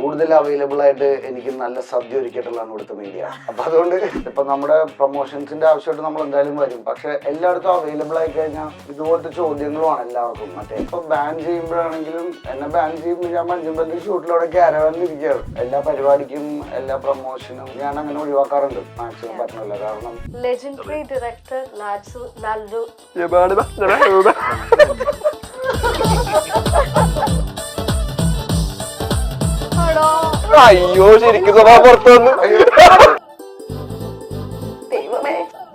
കൂടുതൽ അവൈലബിൾ ആയിട്ട് എനിക്ക് നല്ല സദ്യ ഒരുക്കിയിട്ടുള്ളതാണ് ഇവിടുത്തെ മീഡിയ. അപ്പൊ അതുകൊണ്ട് ഇപ്പൊ നമ്മുടെ പ്രൊമോഷൻസിന്റെ ആവശ്യമായിട്ട് നമ്മൾ എന്തായാലും വരും. പക്ഷെ എല്ലായിടത്തും അവൈലബിൾ ആയി കഴിഞ്ഞാൽ ഇതുപോലത്തെ ചോദ്യങ്ങളുമാണ് എല്ലാവർക്കും. മറ്റേ ഇപ്പൊ ബാൻ ചെയ്യുമ്പോഴാണെങ്കിലും എന്നെ ബാൻ ചെയ്യുമ്പോൾ ഞാൻ മഞ്ജുമ്പന്റെ ഷൂട്ടിലൂടെ ക്യാരവാനിരിക്കുകയാണ്. എല്ലാ പരിപാടിക്കും എല്ലാ പ്രൊമോഷനും ഞാൻ അങ്ങനെ ഒഴിവാക്കാറുണ്ട് മാക്സിമം പറ്റുന്നില്ല. കാരണം ലെജൻഡറി ഡയറക്ടർ ലാൽജു അയ്യോ ശരിക്കും പുറത്തു വന്നു.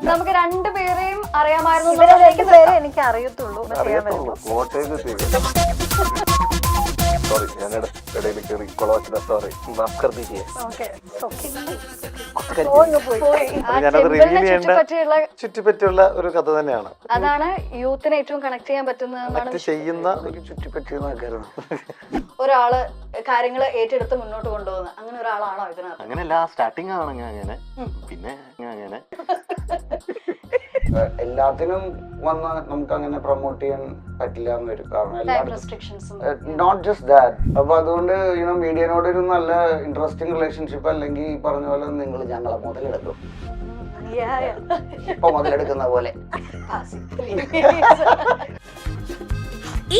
നമുക്ക് രണ്ടുപേരെയും അറിയാമായിരുന്നു. പേരെ എനിക്ക് അറിയത്തുള്ളൂ. സോറി ഞാൻ ഇടയിൽ കയറി കൊളവച്ചില്ല. സോറി മാഫ് ദീജിയെ. ഞാനത് റിവീൽ ചെയ്യേണ്ട ചുറ്റിപ്പറ്റിയുള്ള ഒരു കഥ തന്നെയാണ്. അതാണ് യൂത്തിനെ ഏറ്റവും കണക്ട് ചെയ്യാൻ പറ്റുന്നതെന്നാണ് ചെയ്യുന്ന എനിക്ക് ചുറ്റിപ്പറ്റിയെന്ന് ആൾക്കാരാണ്. ഒരാള് കാര്യങ്ങൾ ഏറ്റെടുത്ത് മുന്നോട്ട് കൊണ്ടുപോകുന്നത്. അങ്ങനെ ഒരാളാണോ ഇതിനകത്ത്? അങ്ങനെയല്ല, സ്റ്റാർട്ടിങ് ആണ് അങ്ങനെ, പിന്നെ അങ്ങനെ എല്ലാത്തിനും വന്ന് നമുക്ക് അങ്ങനെ പ്രൊമോട്ട് ചെയ്യാൻ പറ്റില്ല എന്ന് വരും. കാരണം എല്ലാവരും നോട്ട് ജസ്റ്റ് ദാറ്റ്. അപ്പൊ അതുകൊണ്ട് മീഡിയനോട് ഒരു നല്ല ഇൻട്രസ്റ്റിംഗ് റിലേഷൻഷിപ്പ് അല്ലെങ്കിൽ ഈ പറഞ്ഞ പോലെ നിങ്ങൾ ഞങ്ങളെ മുതലെടുക്കും. ഇപ്പൊ മുതലെടുക്കുന്ന പോലെ.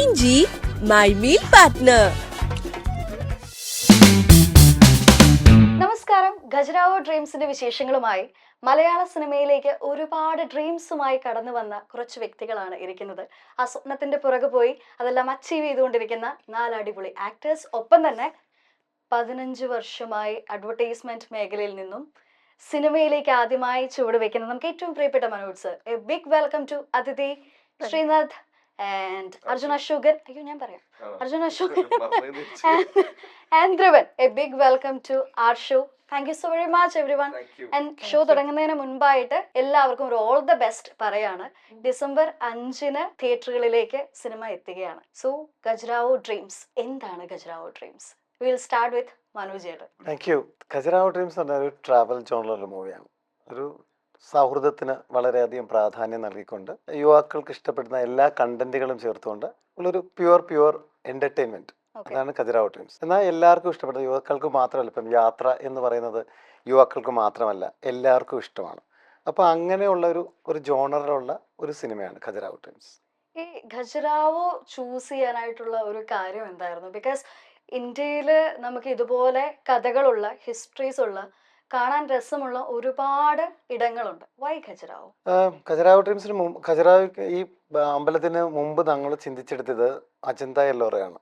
ഇഞ്ചി മൈ മീൽ പാർട്ട്ണർ. നമസ്കാരം. ഖജുരാഹോ ഡ്രീംസിന്റെ വിശേഷങ്ങളുമായി മലയാള സിനിമയിലേക്ക് ഒരുപാട് ഡ്രീംസുമായി കടന്നു വന്ന കുറച്ച് വ്യക്തികളാണ് ഇരിക്കുന്നത്. ആ സ്വപ്നത്തിന്റെ പുറകെ പോയി അതെല്ലാം അച്ചീവ് ചെയ്തുകൊണ്ടിരിക്കുന്ന 4 അടിപൊളി ആക്ടേഴ്സ്. ഒപ്പം തന്നെ 15 വർഷമായി അഡ്വർടൈസ്മെന്റ് മേഖലയിൽ നിന്നും സിനിമയിലേക്ക് ആദ്യമായി ചുവട് വെക്കുന്ന നമുക്ക് ഏറ്റവും പ്രിയപ്പെട്ട Manoj sir. A big welcome to അതിഥി ശ്രീനാഥ് and Arjun Ashokan. അയ്യോ ഞാൻ പറയാം. Arjun Ashokan and Dhruvan. A big welcome to our show. Thank you so very much everyone. And show തുടങ്ങുന്നതിന് മുൻപായിട്ട് എല്ലാവർക്കും ഒരു ഓൾ ദ ബെസ്റ്റ് പറയാണ്. ഡിസംബർ 5-ന് തിയേറ്ററുകളിലേക്ക് സിനിമ എത്തുകയാണ്. സോ ഖജുരാഹോ ഡ്രീംസ്, എന്താണ് Khajuraho dreams? Will start with Manoj. Thank you. Khajuraho dreams എന്ന ഒരു ട്രാവൽ ജോണറുള്ള മൂവിയാണ്. ഒരു സൗഹൃദത്തിന് വളരെയധികം പ്രാധാന്യം നൽകിക്കൊണ്ട് യുവാക്കൾക്ക് ഇഷ്ടപ്പെടുന്ന എല്ലാ കണ്ടന്റുകളും ചേർത്തുകൊണ്ട് ഉള്ളൊരു പ്യുവർ എന്റർടൈൻമെന്റ്. അതാണ് ഖജുരാഹോ ഡ്രീംസ്. എന്നാൽ എല്ലാവർക്കും ഇഷ്ടപ്പെടുന്ന, യുവാക്കൾക്ക് മാത്രമല്ല. ഇപ്പം യാത്ര എന്ന് പറയുന്നത് യുവാക്കൾക്ക് മാത്രമല്ല, എല്ലാവർക്കും ഇഷ്ടമാണ്. അപ്പൊ അങ്ങനെയുള്ള ഒരു ജോണറിലുള്ള ഒരു സിനിമയാണ് ഖജുരാഹോ ഡ്രീംസ്. ഈ ഖജുരാഹോ ചൂസ് ചെയ്യാനായിട്ടുള്ള ഒരു കാര്യം എന്തായിരുന്നു? ബിക്കോസ് ഇന്ത്യയില് നമുക്ക് ഇതുപോലെ കഥകളുള്ള, ഹിസ്റ്ററീസ് ഉള്ള, കാണാൻ രസമുള്ള ഒരുപാട് ഇടങ്ങളുണ്ട്. വൈ ഖജുരാഹോ? ഖജുരാഹോ ഡ്രീംസിന് ഖജുരാഹോ ഈ അമ്പലത്തിന് മുമ്പ് ഞങ്ങൾ ചിന്തിച്ചെടുത്തത് അജന്ത എല്ലോറയാണ്.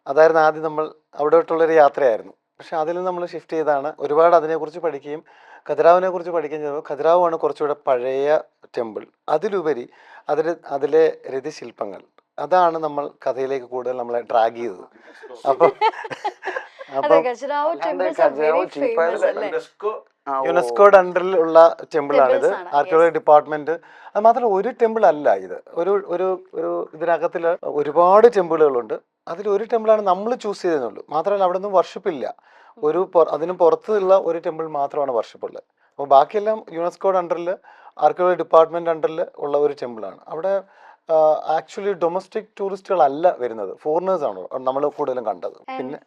അതായിരുന്നു ആദ്യം നമ്മൾ അവിടോട്ടുള്ളൊരു യാത്രയായിരുന്നു. പക്ഷെ അതിൽ നമ്മൾ ഷിഫ്റ്റ് ചെയ്താണ് ഒരുപാട് അതിനെക്കുറിച്ച് പഠിക്കുകയും ഖജുരാഹോനെ കുറിച്ച് പഠിക്കുകയും ചെയ്തപ്പോൾ ഖജുരാഹോ ആണ് കുറച്ചുകൂടെ പഴയ ടെമ്പിൾ. അതിലുപരി അതിലെ രതിശില്പങ്ങൾ, അതാണ് നമ്മൾ കഥയിലേക്ക് കൂടുതൽ നമ്മളെ ഡ്രാഗ് ചെയ്തത്. അപ്പം യുനെസ്കോയുടെ അണ്ടറിൽ ഉള്ള ടെമ്പിളാണിത്. Archaeology department. അത് മാത്രമല്ല ഒരു ടെമ്പിൾ അല്ല ഇത്. ഒരു ഇതിനകത്തിൽ ഒരുപാട് ടെമ്പിളുകളുണ്ട്. അതിലൊരു ടെമ്പിളാണ് നമ്മൾ ചൂസ് ചെയ്തെന്നുള്ളൂ. മാത്രമല്ല അവിടെ ഒന്നും വർഷിപ്പില്ല. അതിന് പുറത്തുള്ള ഒരു ടെമ്പിൾ മാത്രമാണ് വർഷിപ്പുള്ളത്. അപ്പോൾ ബാക്കിയെല്ലാം യുനെസ്കോയുടെ അണ്ടറിൽ, ആർക്കിയോളജി ഡിപ്പാർട്ട്മെന്റ് അണ്ടറിൽ ഉള്ള ഒരു ടെമ്പിളാണ്. അവിടെ ആക്ച്വലി ഡൊമസ്റ്റിക് ടൂറിസ്റ്റുകളല്ല വരുന്നത്, ഫോറിനേഴ്സ് ആണ് നമ്മൾ കൂടുതലും കണ്ടത്. പിന്നെ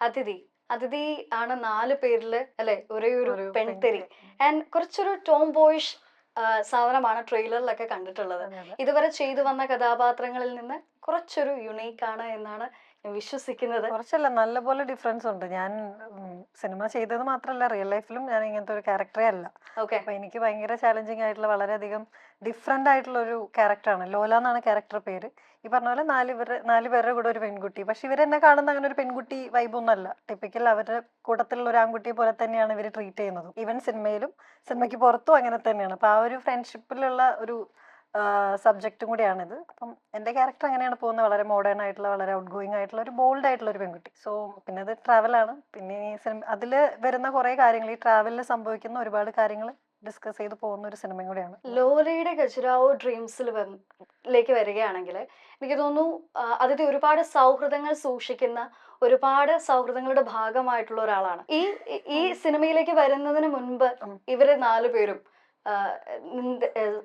അതിഥി ആണ് 4 പേരില് അല്ലെ ഒരേ ഒരു പെൺതെരി. ആൻഡ് കുറച്ചൊരു ടോം ബോയിഷ് സാധനമാണ് ട്രെയിലറിലൊക്കെ കണ്ടിട്ടുള്ളത്. ഇതുവരെ ചെയ്തു വന്ന കഥാപാത്രങ്ങളിൽ നിന്ന് കുറച്ചൊരു യുണീക്ക് ആണ് എന്നാണ് ഞാൻ വിശ്വസിക്കുന്നത്. കുറച്ചല്ല, നല്ലപോലെ ഡിഫറൻസ് ഉണ്ട്. ഞാൻ സിനിമ ചെയ്തത് മാത്രമല്ല, റിയൽ ലൈഫിലും ഞാൻ ഇങ്ങനത്തെ ഒരു ക്യാരക്ടറേ അല്ല. അപ്പൊ എനിക്ക് ഭയങ്കര ചാലഞ്ചിങ് ആയിട്ടുള്ള, വളരെയധികം ഡിഫറെന്റ് ആയിട്ടുള്ള ഒരു ക്യാരക്ടറാണ്. ലോല എന്നാണ് ക്യാരക്ടർ പേര്. ഈ പറഞ്ഞ പോലെ 4 പേരുടെ കൂടെ ഒരു പെൺകുട്ടി. പക്ഷെ ഇവരെന്നെ കാണുന്ന അങ്ങനെ ഒരു പെൺകുട്ടി വൈബൊന്നും അല്ല. ടിപ്പിക്കൽ അവരുടെ കൂട്ടത്തിലുള്ള ഒരു ആൺകുട്ടിയെ പോലെ തന്നെയാണ് ഇവർ ട്രീറ്റ് ചെയ്യുന്നത്. ഈവൻ സിനിമയ്ക്ക് പുറത്തും അങ്ങനെ തന്നെയാണ്. അപ്പൊ ആ ഒരു ഫ്രണ്ട്ഷിപ്പിലുള്ള ഒരു സബ്ജക്റ്റും കൂടിയാണിത്. അപ്പം എൻ്റെ ക്യാരക്ടർ അങ്ങനെയാണ് പോകുന്നത്. വളരെ മോഡേൺ ആയിട്ടുള്ള, വളരെ ഔട്ട് ഗോയിങ് ആയിട്ടുള്ള, ഒരു ബോൾഡ് ആയിട്ടുള്ള ഒരു പെൺകുട്ടി. സോ പിന്നെ അത് ട്രാവലാണ്. പിന്നെ ഈ അതിൽ വരുന്ന കുറേ കാര്യങ്ങൾ, ഈ ട്രാവലിൽ സംഭവിക്കുന്ന ഒരുപാട് കാര്യങ്ങൾ ഡിസ്കസ് ചെയ്ത് പോകുന്ന ഒരു സിനിമയും കൂടിയാണ്. ലോലയുടെ ഖജുരാഹോ ഡ്രീംസിലേക്ക് വരികയാണെങ്കിൽ എനിക്ക് തോന്നുന്നു അതിഥി ഒരുപാട് സൗഹൃദങ്ങൾ സൂക്ഷിക്കുന്ന, ഒരുപാട് സൗഹൃദങ്ങളുടെ ഭാഗമായിട്ടുള്ള ഒരാളാണ്. ഈ സിനിമയിലേക്ക് വരുന്നതിന് മുൻപ് ഇവര് 4 പേരും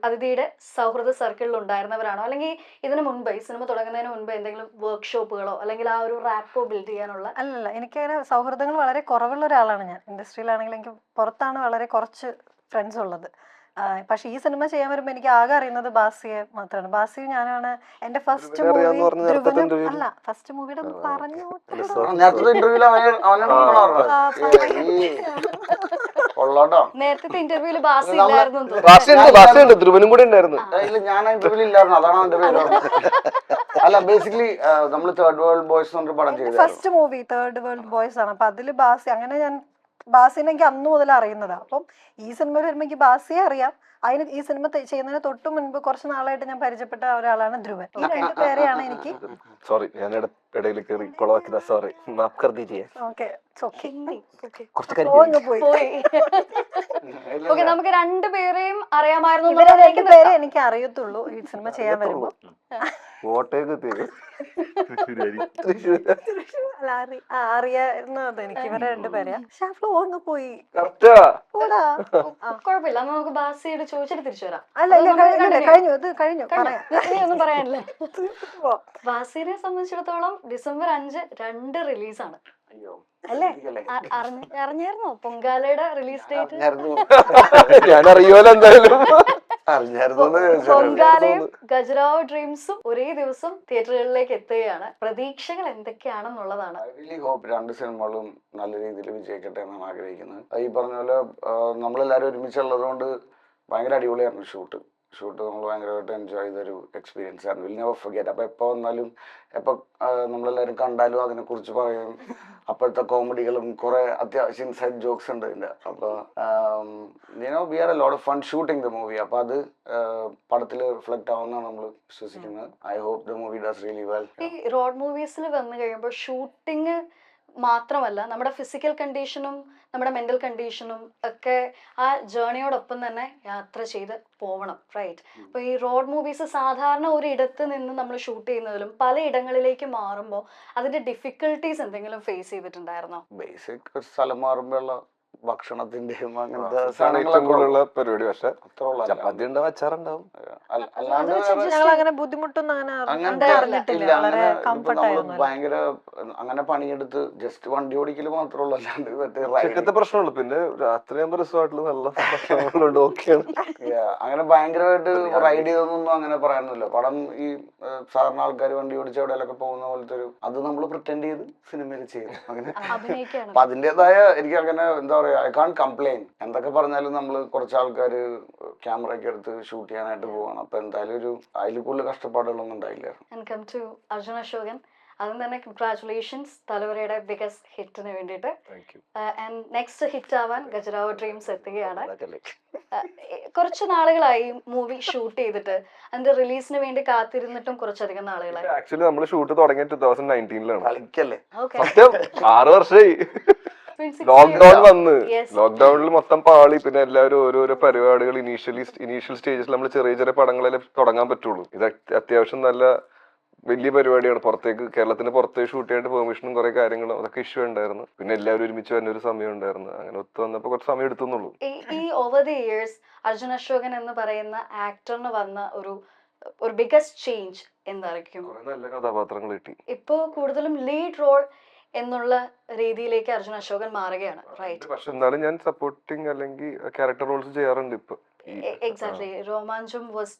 അതിഥിയുടെ സൗഹൃദ സർക്കിളിൽ ഉണ്ടായിരുന്നവരാണോ, അല്ലെങ്കിൽ ഇതിനു മുൻപ് ഈ സിനിമ തുടങ്ങുന്നതിന് മുൻപ് എന്തെങ്കിലും വർക്ക്ഷോപ്പുകളോ അല്ലെങ്കിൽ ആ ഒരു റാപ്പോ ബിൽഡ് ചെയ്യാനുള്ള? അല്ലല്ല, എനിക്കങ്ങനെ സൗഹൃദങ്ങൾ വളരെ കുറവുള്ള ഒരാളാണ് ഞാൻ. ഇൻഡസ്ട്രിയിലാണെങ്കിൽ എനിക്ക് പുറത്താണ് വളരെ കുറച്ച് ഫ്രണ്ട്സ് ഉള്ളത്. പക്ഷെ ഈ സിനിമ ചെയ്യാൻ വരുമ്പോൾ എനിക്ക് ആകെ അറിയുന്നത് ബാസിയെ മാത്രമാണ്. ബാസി ഞാനാണ് എന്റെ ഫസ്റ്റ് മൂവി. അല്ല, ഫസ്റ്റ് മൂവിയുടെ പറഞ്ഞു നേരത്തെ ഇന്റർവ്യൂല് നേരത്തെ ഇന്റർവ്യൂല് ബാസി ഇല്ലായിരുന്നു. ധ്രുവനും കൂടെ ഉണ്ടായിരുന്നു. ഞാൻ ആ ഇന്റർവ്യൂല് ഇല്ലായിരുന്നു, അതാണ് എന്റെ പേര്. അല്ല, ബേസിക്കലി നമ്മൾ തേർഡ് വേൾഡ് ബോയ്സ് എന്നൊരു പടം ചെയ്തു. First movie third world boys ആണ്. അപ്പൊ അതില് ബാസി, അങ്ങനെ ഞാൻ ബാസിനെ എനിക്ക് അന്ന് മുതൽ അറിയുന്നതാ. അപ്പം ഈ സിനിമയിൽ വരുമ്പോ എനിക്ക് ബാസിയെ അറിയാം. അതിന് ഈ സിനിമ ചെയ്യുന്നതിന് തൊട്ട് മുൻപ് കുറച്ച് നാളായിട്ട് ഞാൻ പരിചയപ്പെട്ട ഒരാളാണ് ധ്രുവൻ. ഈ രണ്ട് പേരെയാണ് എനിക്ക്. സോറി, ഞാൻ ഇടയിൽ കയറി കൊളവാക്കിയതാ, സോറി, മാഫ് കർ ദീജിയേ. ഓക്കെ, ഓക്കെ, നമുക്ക് രണ്ടുപേരെയും അറിയാമായിരുന്നു. ഇവരെ രണ്ടുപേരെ എനിക്ക് അറിയത്തുള്ളൂ ഈ സിനിമ ചെയ്യാൻ വരുമ്പോ. അറിയാവുന്നത് എനിക്ക് ഇവരെ രണ്ടുപേരെയാ. പക്ഷെ ആ ഫ്ലോ അങ്ങ് പോയി. കുഴപ്പമില്ല, നമുക്ക് ബാസിയോട് ചോദിച്ചിട്ട് തിരിച്ചു വരാം. അല്ല, കഴിഞ്ഞു, ഇത് കഴിഞ്ഞു, ഒന്നും പറയാനില്ല. ബാസിനെ സംബന്ധിച്ചിടത്തോളം December 5 2 റിലീസാണ് അല്ലേ? അറിഞ്ഞായിരുന്നോ പൊങ്കാലയുടെ റിലീസ് ഡേറ്റ്? ഞാൻ അറിയുമല്ലോ എന്തായാലും. പൊങ്കാലയും ഗജരാവ് ഡ്രീംസും ഒരേ ദിവസം തിയേറ്ററുകളിലേക്ക് എത്തുകയാണ്. പ്രതീക്ഷകൾ എന്തൊക്കെയാണെന്നുള്ളതാണ്. രണ്ട് സിനിമകളും നല്ല രീതിയിൽ വിജയിക്കട്ടെ എന്നാണ് ആഗ്രഹിക്കുന്നത്. ഈ പറഞ്ഞ പോലെ നമ്മളെല്ലാവരും ഒരുമിച്ചുള്ളത് കൊണ്ട് ഭയങ്കര അടിപൊളിയായിരുന്നു ഷൂട്ട് നമ്മൾ ഭയങ്കരമായിട്ട് എൻജോയ് ചെയ്തൊരു എക്സ്പീരിയൻസ് ആയിരുന്നു. Will never forget. അപ്പോൾ എപ്പോൾ വന്നാലും എപ്പോൾ നമ്മളെല്ലാവരും കണ്ടാലും അതിനെക്കുറിച്ച് പറയും. അപ്പോഴത്തെ കോമഡികളും കുറെ അത്യാവശ്യം ഇൻസൈഡ് ജോക്സ് ഉണ്ട് ഇതിൻ്റെ. അപ്പോൾ we are a lot of fun shooting the movie. അപ്പോൾ അത് പടത്തിൽ റിഫ്ലക്റ്റ് ആവുമെന്നാണ് നമ്മൾ വിശ്വസിക്കുന്നത്. I hope the movie does really well. ഈ റോഡ് മൂവീസിൽ വന്നു കഴിയുമ്പോൾ ഷൂട്ടിങ് മാത്രമല്ല, നമ്മുടെ ഫിസിക്കൽ കണ്ടീഷനും നമ്മുടെ മെന്റൽ കണ്ടീഷനും ഒക്കെ ആ ജേർണിയോടൊപ്പം തന്നെ യാത്ര ചെയ്ത് പോവണം, റൈറ്റ്? അപ്പോൾ ഈ റോഡ് മൂവീസ് സാധാരണ ഒരിടത്ത് നിന്ന് നമ്മൾ ഷൂട്ട് ചെയ്യുന്നതിലും പല ഇടങ്ങളിലേക്ക് മാറുമ്പോൾ അതിന്റെ ഡിഫിക്കൽട്ടീസ് എന്തെങ്കിലും ഫേസ് ചെയ്തിട്ടുണ്ടായിരുന്നോ? ബേസിക് ഒരു സ്ഥലം മാറുമ്പോഴുള്ള ഭക്ഷണത്തിന്റെയും അങ്ങനത്തെ പരിപാടി. പക്ഷെ ചപ്പാത്തി ഉണ്ടാവും, അച്ചാറുണ്ടാവും. അങ്ങനെ ബുദ്ധിമുട്ടൊന്നും ഭയങ്കര അങ്ങനെ പണിയെടുത്ത് ജസ്റ്റ് വണ്ടി ഓടിക്കല് മാത്രമുള്ളൂ, അല്ലാണ്ട് പ്രശ്നമുള്ളൂ. പിന്നെ രാത്രിയാകുമ്പോ റിസോർട്ടിൽ നല്ല ഭക്ഷണങ്ങളുണ്ട്, ഓക്കെയാണ്. അങ്ങനെ ഭയങ്കരമായിട്ട് റൈഡ് ചെയ്തൊന്നും അങ്ങനെ പറയാനൊന്നുമില്ല. പടം ഈ സാധാരണ ആൾക്കാർ വണ്ടി ഓടിച്ച് എവിടെയൊക്കെ പോകുന്ന പോലത്തെ ഒരു അത് നമ്മൾ പ്രിറ്റൻഡ് ചെയ്ത് സിനിമയിൽ ചെയ്യും അങ്ങനെ. അപ്പൊ അതിൻ്റെതായ എനിക്ക് അങ്ങനെ എന്താ പറയാ, ഐ കാൺ കംപ്ലൈൻ. എന്തൊക്കെ പറഞ്ഞാലും നമ്മൾ കുറച്ച് ആൾക്കാർ ക്യാമറ ഒക്കെ എടുത്ത് ഷൂട്ട് ചെയ്യാനായിട്ട് പോവാണ്. അപ്പൊ എന്തായാലും ഒരു അതിൽ കൂടുതൽ കഷ്ടപ്പാടുകളൊന്നും ഉണ്ടായില്ല. അർജുൻ അശോകൻ, അതും തന്നെ കൺഗ്രാറ്റുലേഷൻസ് തലവരയുടെ ബിഗസ്റ്റ് ഹിറ്റിന് വേണ്ടിയിട്ട്. ആൻഡ് നെക്സ്റ്റ് ഹിറ്റ് ആവാൻ ഗജരാവ് ഡ്രീംസ് എത്തുകയാണ്. കുറച്ച് നാളുകളായി മൂവി ഷൂട്ട് ചെയ്തിട്ട് അതിന്റെ റിലീസിന് വേണ്ടി കാത്തിരുന്നിട്ടും കുറച്ചധികം നാളുകളായി. ആക്ച്വലി നമ്മൾ ഷൂട്ട് തുടങ്ങിയ 2019-ലാണ്. 6 വർഷമായി. ലോക്ക്ഡൌൺ വന്ന് ലോക്ക്ഡൌണിൽ മൊത്തം പാളി. പിന്നെ എല്ലാവരും ഓരോരോ പരിപാടികൾ ഇനീഷ്യൽ സ്റ്റേജസിൽ നമ്മൾ ചെറിയ ചെറിയ പടങ്ങളെ തുടങ്ങാൻ പറ്റുള്ളൂ. ഇത് അത്യാവശ്യം നല്ല വലിയ പരിപാടിയാണ്. പുറത്തേക്ക് കേരളത്തിന് പുറത്തേക്ക് ഷൂട്ട് ചെയ്യാനായിട്ട് പെർമിഷനും കുറെ കാര്യങ്ങളും അതൊക്കെ ഇഷ്യൂ ഉണ്ടായിരുന്നു. പിന്നെ എല്ലാവരും ഒരുമിച്ച് തന്നെ ഒരു സമയം ഉണ്ടായിരുന്നു. അങ്ങനെ ഒത്തു വന്നപ്പോ കുറച്ച് സമയം എടുത്തുന്നുള്ളൂ. ഈ over the years Arjun Ashokan എന്ന് പറയുന്ന ആക്ടറിന് വന്ന ഒരു ബിഗസ്റ്റ് ചേഞ്ച് എന്തായിരിക്കും? നല്ല കഥാപാത്രങ്ങൾ കിട്ടി. ഇപ്പോ കൂടുതലും ലീഡ് റോൾ എന്നുള്ള രീതിയിലേക്ക് അർജുൻ അശോകൻ മാറുകയാണ്, റൈറ്റ്? പക്ഷെ എന്നാലും ഞാൻ സപ്പോർട്ടിങ് അല്ലെങ്കിൽ ക്യാരക്ടർ റോൾസ് ചെയ്യാറുണ്ട് ഇപ്പൊ. എക്സാക്ട്ലി. രോമാഞ്ചം വാസ്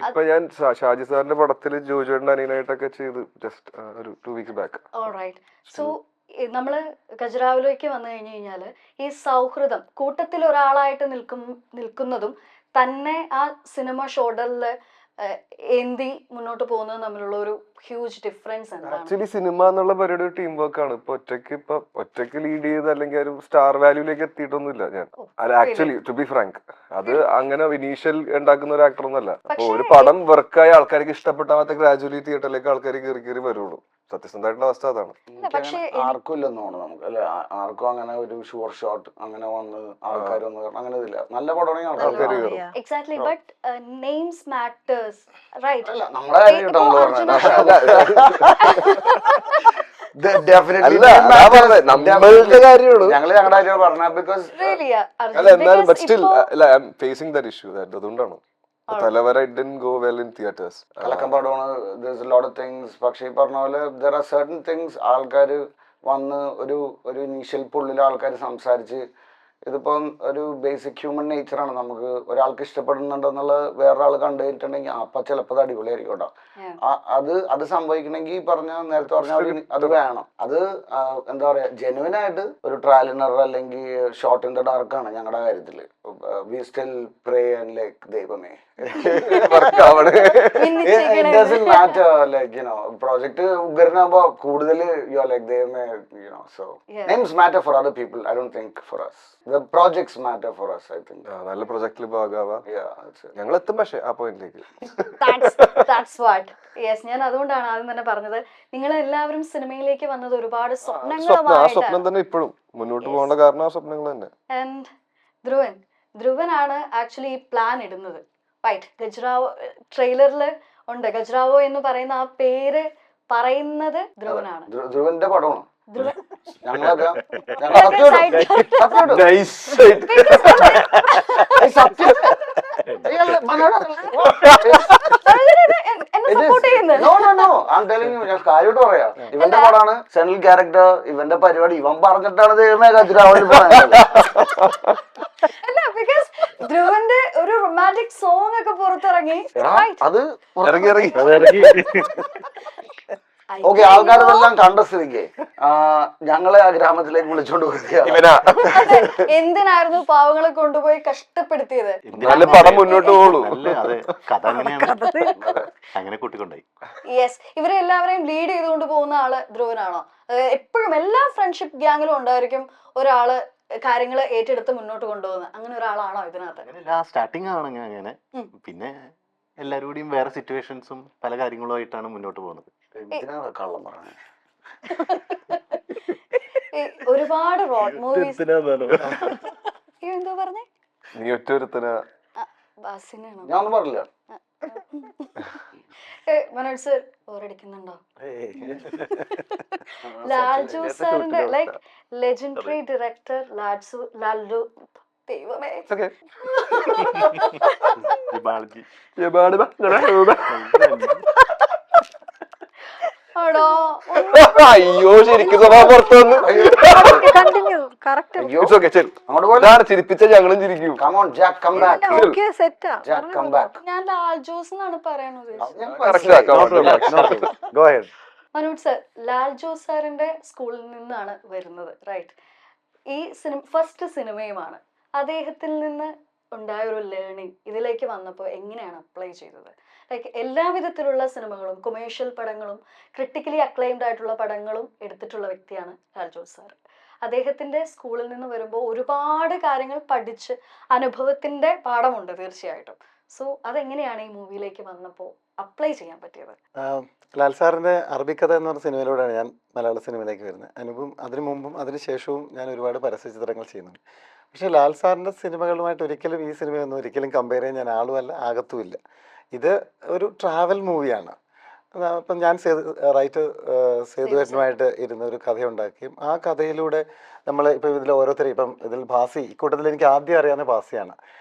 ഇപ്പൊ ഞാൻ ഷാജി സാറിന്റെ പടത്തിൽ ജോജുവിന്റെ അനിയനായിട്ടൊക്കെ ചെയ്ത് ജസ്റ്റ് ഒരു 2 weeks ബാക്ക്. ഓൾറൈറ്റ്. സോ നമ്മള് ഗജരാവിലേക്ക് വന്നു കഴിഞ്ഞു കഴിഞ്ഞാല് ഈ സൗഹൃദം കൂട്ടത്തിൽ ഒരാളായിട്ട് നിൽക്കുന്നതും തന്നെ ആ സിനിമ ഷോൾഡറില് എന്തി മുന്നോട്ട് പോകുന്നത് തമ്മിലുള്ള ഒരു ഹ്യൂജ് ഡിഫറൻസ് എന്താണ്? ആക്ച്വലി സിനിമ എന്നുള്ള പരിപാടി ഒരു ടീം വർക്ക് ആണ്. ഇപ്പൊ ഒറ്റയ്ക്ക് ലീഡ് ചെയ്ത് അല്ലെങ്കിൽ ഒരു സ്റ്റാർ വാല്യൂലേക്ക് എത്തിയിട്ടൊന്നുമില്ല ഞാൻ. ആക്ച്വലി ടു ബി ഫ്രാങ്ക്, അത് അങ്ങനെ ഇനീഷ്യൽ ഉണ്ടാക്കുന്ന ഒരു ആക്ടർ ഒന്നല്ല. അപ്പൊ ഒരു പടം വർക്കായ ആൾക്കാർക്ക് ഇഷ്ടപ്പെട്ടാമത്തെ ഗ്രാജുവലി തിയേറ്ററിലേക്ക് ആൾക്കാർ കയറി വരുള്ളൂ. സത്യസന്ധമായിട്ടുള്ള അവസ്ഥ അതാണ്. ആർക്കും ഇല്ലെന്ന് തോന്നുന്നു നമുക്ക്, അല്ലെ? ആർക്കും അങ്ങനെ ഒരു ഷുവർ ഷോട്ട് അങ്ങനെ വന്ന് ആൾക്കാരൊന്നും അങ്ങനെ ഇതില്ല. നല്ല പടമാണെങ്കിൽ ആൾക്കാർ കയറും. Exactly. But names matters, right? നമ്മുടെ നമ്മളുടെ കാര്യമാണ്. ഞങ്ങള് ഞങ്ങളുടെ കാര്യം പറഞ്ഞ ബിക്കോസ് Really, Arjun, അല്ല എന്നാലും because ബട്ട് സ്റ്റിൽ ഇപ്പോ- അല്ല I am facing that issue അതുകൊണ്ടാണ് Thalavara it didn't go well in theatres. കലക്കം പടമാണ്. there's a lot of things. പക്ഷെ ഈ പറഞ്ഞ പോലെ there are certain things ആൾക്കാർ വന്ന് ഒരു ഇനീഷ്യൽ പുള്ളിൽ ആൾക്കാർ സംസാരിച്ച് ഇതിപ്പം ഒരു ബേസിക് ഹ്യൂമൻ നേച്ചറാണ്. നമുക്ക് ഒരാൾക്ക് ഇഷ്ടപ്പെടുന്നുണ്ടെന്നുള്ളത് വേറൊരാൾ കണ്ടു കഴിഞ്ഞിട്ടുണ്ടെങ്കിൽ അപ്പം ചിലപ്പോൾ അത് അടിപൊളിയായിരിക്കും കേട്ടോ. അത് സംഭവിക്കണമെങ്കിൽ പറഞ്ഞ നേരത്തെ പറഞ്ഞ അത് വേണം. അത് എന്താ പറയാ ജെനുവിൻ ആയിട്ട് ഒരു ട്രയലിനർ അല്ലെങ്കിൽ ഷോർട്ട് ഇൻ ദ ഡാർക്ക് ആണ് ഞങ്ങളുടെ കാര്യത്തില്. We still pray and like ദൈവമേ പ്രോജക്ട് ഉഗ്രനാകുമ്പോ കൂടുതൽ യു ആർ ലൈക്ക് ദൈവമേ so names matter for other people. I don't think for us. The projects matter for us, I think. നല്ല പ്രൊജക്റ്റിൽ ഭാഗമാവാം. ഞങ്ങൾ എത്തും പക്ഷേ ആ പോയിന്റിലേക്ക്. That's what. Yes, ഞാൻ അതുകൊണ്ടാണ് ആദ്യം തന്നെ പറഞ്ഞത് നിങ്ങൾ എല്ലാവരും സിനിമയിലേക്ക് വന്നത് ഒരുപാട് ആ സ്വപ്നങ്ങളുമായിട്ടാണ്. സ്വപ്നം തന്നെ ഇപ്പോഴും മുന്നോട്ട് പോകേണ്ട കാരണം ആ സ്വപ്നങ്ങൾ തന്നെ. And ധ്രുവനാണ് ആക്ച്വലി ഈ പ്ലാൻ ഇടുന്നത്. റൈറ്റ്, ഗജറാവോ ട്രെയിലറിൽ ഉണ്ട്. ഗജറാവോ എന്ന് പറയുന്ന ആ പേര് പറയുന്നത് ധ്രുവനാണ്. ധ്രുവന്റെ പടമാണ്. ധ്രുവൻ എന്നെ സപ്പോർട്ട് ചെയ്യുന്നത്. ഞാൻ കാര്യമായിട്ട് പറയാ ഇവന്റെ പടാണ്, സെൻട്രൽ ക്യാരക്ടർ, ഇവന്റെ പരിപാടി ഇവൻ പറഞ്ഞിട്ടാണ് ദൈവമേ ഗജരാവോയിൽ പറയുന്നത്. അല്ല, ബിക്കോസ് ധ്രുവന്റെ ഒരു റൊമാൻറ്റിക് സോങ് ഒക്കെ പുറത്തിറങ്ങി. അത് ഇറങ്ങി ഓക്കെ, ആൾക്കാരെല്ലാം കണ്ട സ്ഥിതിക്ക് ഞങ്ങളെ ആ ഗ്രാമത്തിലേക്ക് വിളിച്ചോണ്ട് പോവുക. എന്തിനായിരുന്നു പാവങ്ങളെ കൊണ്ടുപോയി കഷ്ടപ്പെടുത്തിയത്? നല്ല പടം മുന്നോട്ട് പോകുള്ളൂ. അങ്ങനെ കൂട്ടിക്കൊണ്ടായി. യെസ്, ഇവരെല്ലാവരെയും ലീഡ് ചെയ്തുകൊണ്ട് പോകുന്ന ആള് ധ്രുവനാണോ? എപ്പോഴും എല്ലാ ഫ്രണ്ട്ഷിപ്പ് ഗ്യാങ്ങിലും ഉണ്ടായിരിക്കും ഒരാള് കാര്യങ്ങൾ ഏറ്റെടുത്ത് മുന്നോട്ട് കൊണ്ടുപോകുന്നത്. അങ്ങനെ ഒരാളാണോ ഇതിനകത്ത്? സ്റ്റാർട്ടിങ് ആണ് അങ്ങനെ, പിന്നെ എല്ലാവരും കൂടിയും വേറെ സിറ്റുവേഷൻസും പല കാര്യങ്ങളുമായിട്ടാണ് മുന്നോട്ട് പോകുന്നത്. കള്ളം പറഞ്ഞു. ഒരുപാട് റോഡ് മൂവീസ്. എന്തോ പറഞ്ഞേ? നീ ഒറ്റ ഒരുത്തനാ. ബാസിനാണോ? ഞാൻ ഒന്നും പറഞ്ഞില്ല. മനോജ് സർ ബോറടിക്കുന്നുണ്ടോ? ലാൽജു സാറിന്റെ ലൈക്ക് ലെജൻഡറി ഡയറക്ടർ ലാൽജു. ദൈവമേ, അയ്യോ ശരിക്കും പുറത്തു വന്നു ചിരിപ്പിച്ച ഞങ്ങളും ചിരിക്കും. ഞാൻ ലാൽജോസ് എന്നാണ് പറയണത്. മനോജ് സർ ലാൽജോ സാറിന്റെ സ്കൂളിൽ നിന്നാണ് വരുന്നത്, റൈറ്റ്? ഈ ഫസ്റ്റ് സിനിമയുമാണ്. അദ്ദേഹത്തിൽ നിന്ന് ഉണ്ടായ ഒരു ലേണിംഗ് ഇതിലേക്ക് വന്നപ്പോൾ എങ്ങനെയാണ് അപ്ലൈ ചെയ്തത്? ലൈക്ക് എല്ലാ വിധത്തിലുള്ള സിനിമകളും, കൊമേഴ്ഷ്യൽ പടങ്ങളും, ക്രിട്ടിക്കലി അക്ലൈംഡ് ആയിട്ടുള്ള പടങ്ങളും എടുത്തിട്ടുള്ള വ്യക്തിയാണ് ലാൽജോ സാർ. അദ്ദേഹത്തിന്റെ സ്കൂളിൽ നിന്ന് വരുമ്പോൾ ഒരുപാട് കാര്യങ്ങൾ പഠിച്ച് അനുഭവത്തിന്റെ പാഠമുണ്ട് തീർച്ചയായിട്ടും. സോ അതെങ്ങനെയാണ് ഈ മൂവിയിലേക്ക് വന്നപ്പോൾ അപ്ലൈ ചെയ്യാൻ പറ്റിയത്? ലാൽ സാറിന്റെ അറബിക്കഥ എന്ന് പറഞ്ഞ സിനിമയിലൂടെയാണ് ഞാൻ മലയാള സിനിമയിലേക്ക് വരുന്നത്. അനുഭവം അതിനു മുമ്പും അതിന് ശേഷവും ഞാൻ ഒരുപാട് പരസ്യ ചിത്രങ്ങൾ ചെയ്യുന്നുണ്ട്. പക്ഷേ ലാൽ സാറിൻ്റെ സിനിമകളുമായിട്ട് ഒരിക്കലും ഈ സിനിമയൊന്നും ഒരിക്കലും കമ്പയർ ചെയ്യാൻ ഞാൻ ആളുമല്ല, ആകത്തുമില്ല. ഇത് ഒരു ട്രാവൽ മൂവിയാണ്. ഇപ്പം ഞാൻ സേതുവേട്ടനുമായിട്ട് ഇരുന്ന് ഒരു കഥയുണ്ടാക്കുകയും ആ കഥയിലൂടെ നമ്മൾ ഇപ്പം ഇതിൽ ഓരോരുത്തരും, ഇപ്പം ഇതിൽ ഭാസി, ഇക്കൂട്ടത്തിൽ എനിക്ക് ആദ്യം അറിയാവുന്ന ഭാസിയാണ്.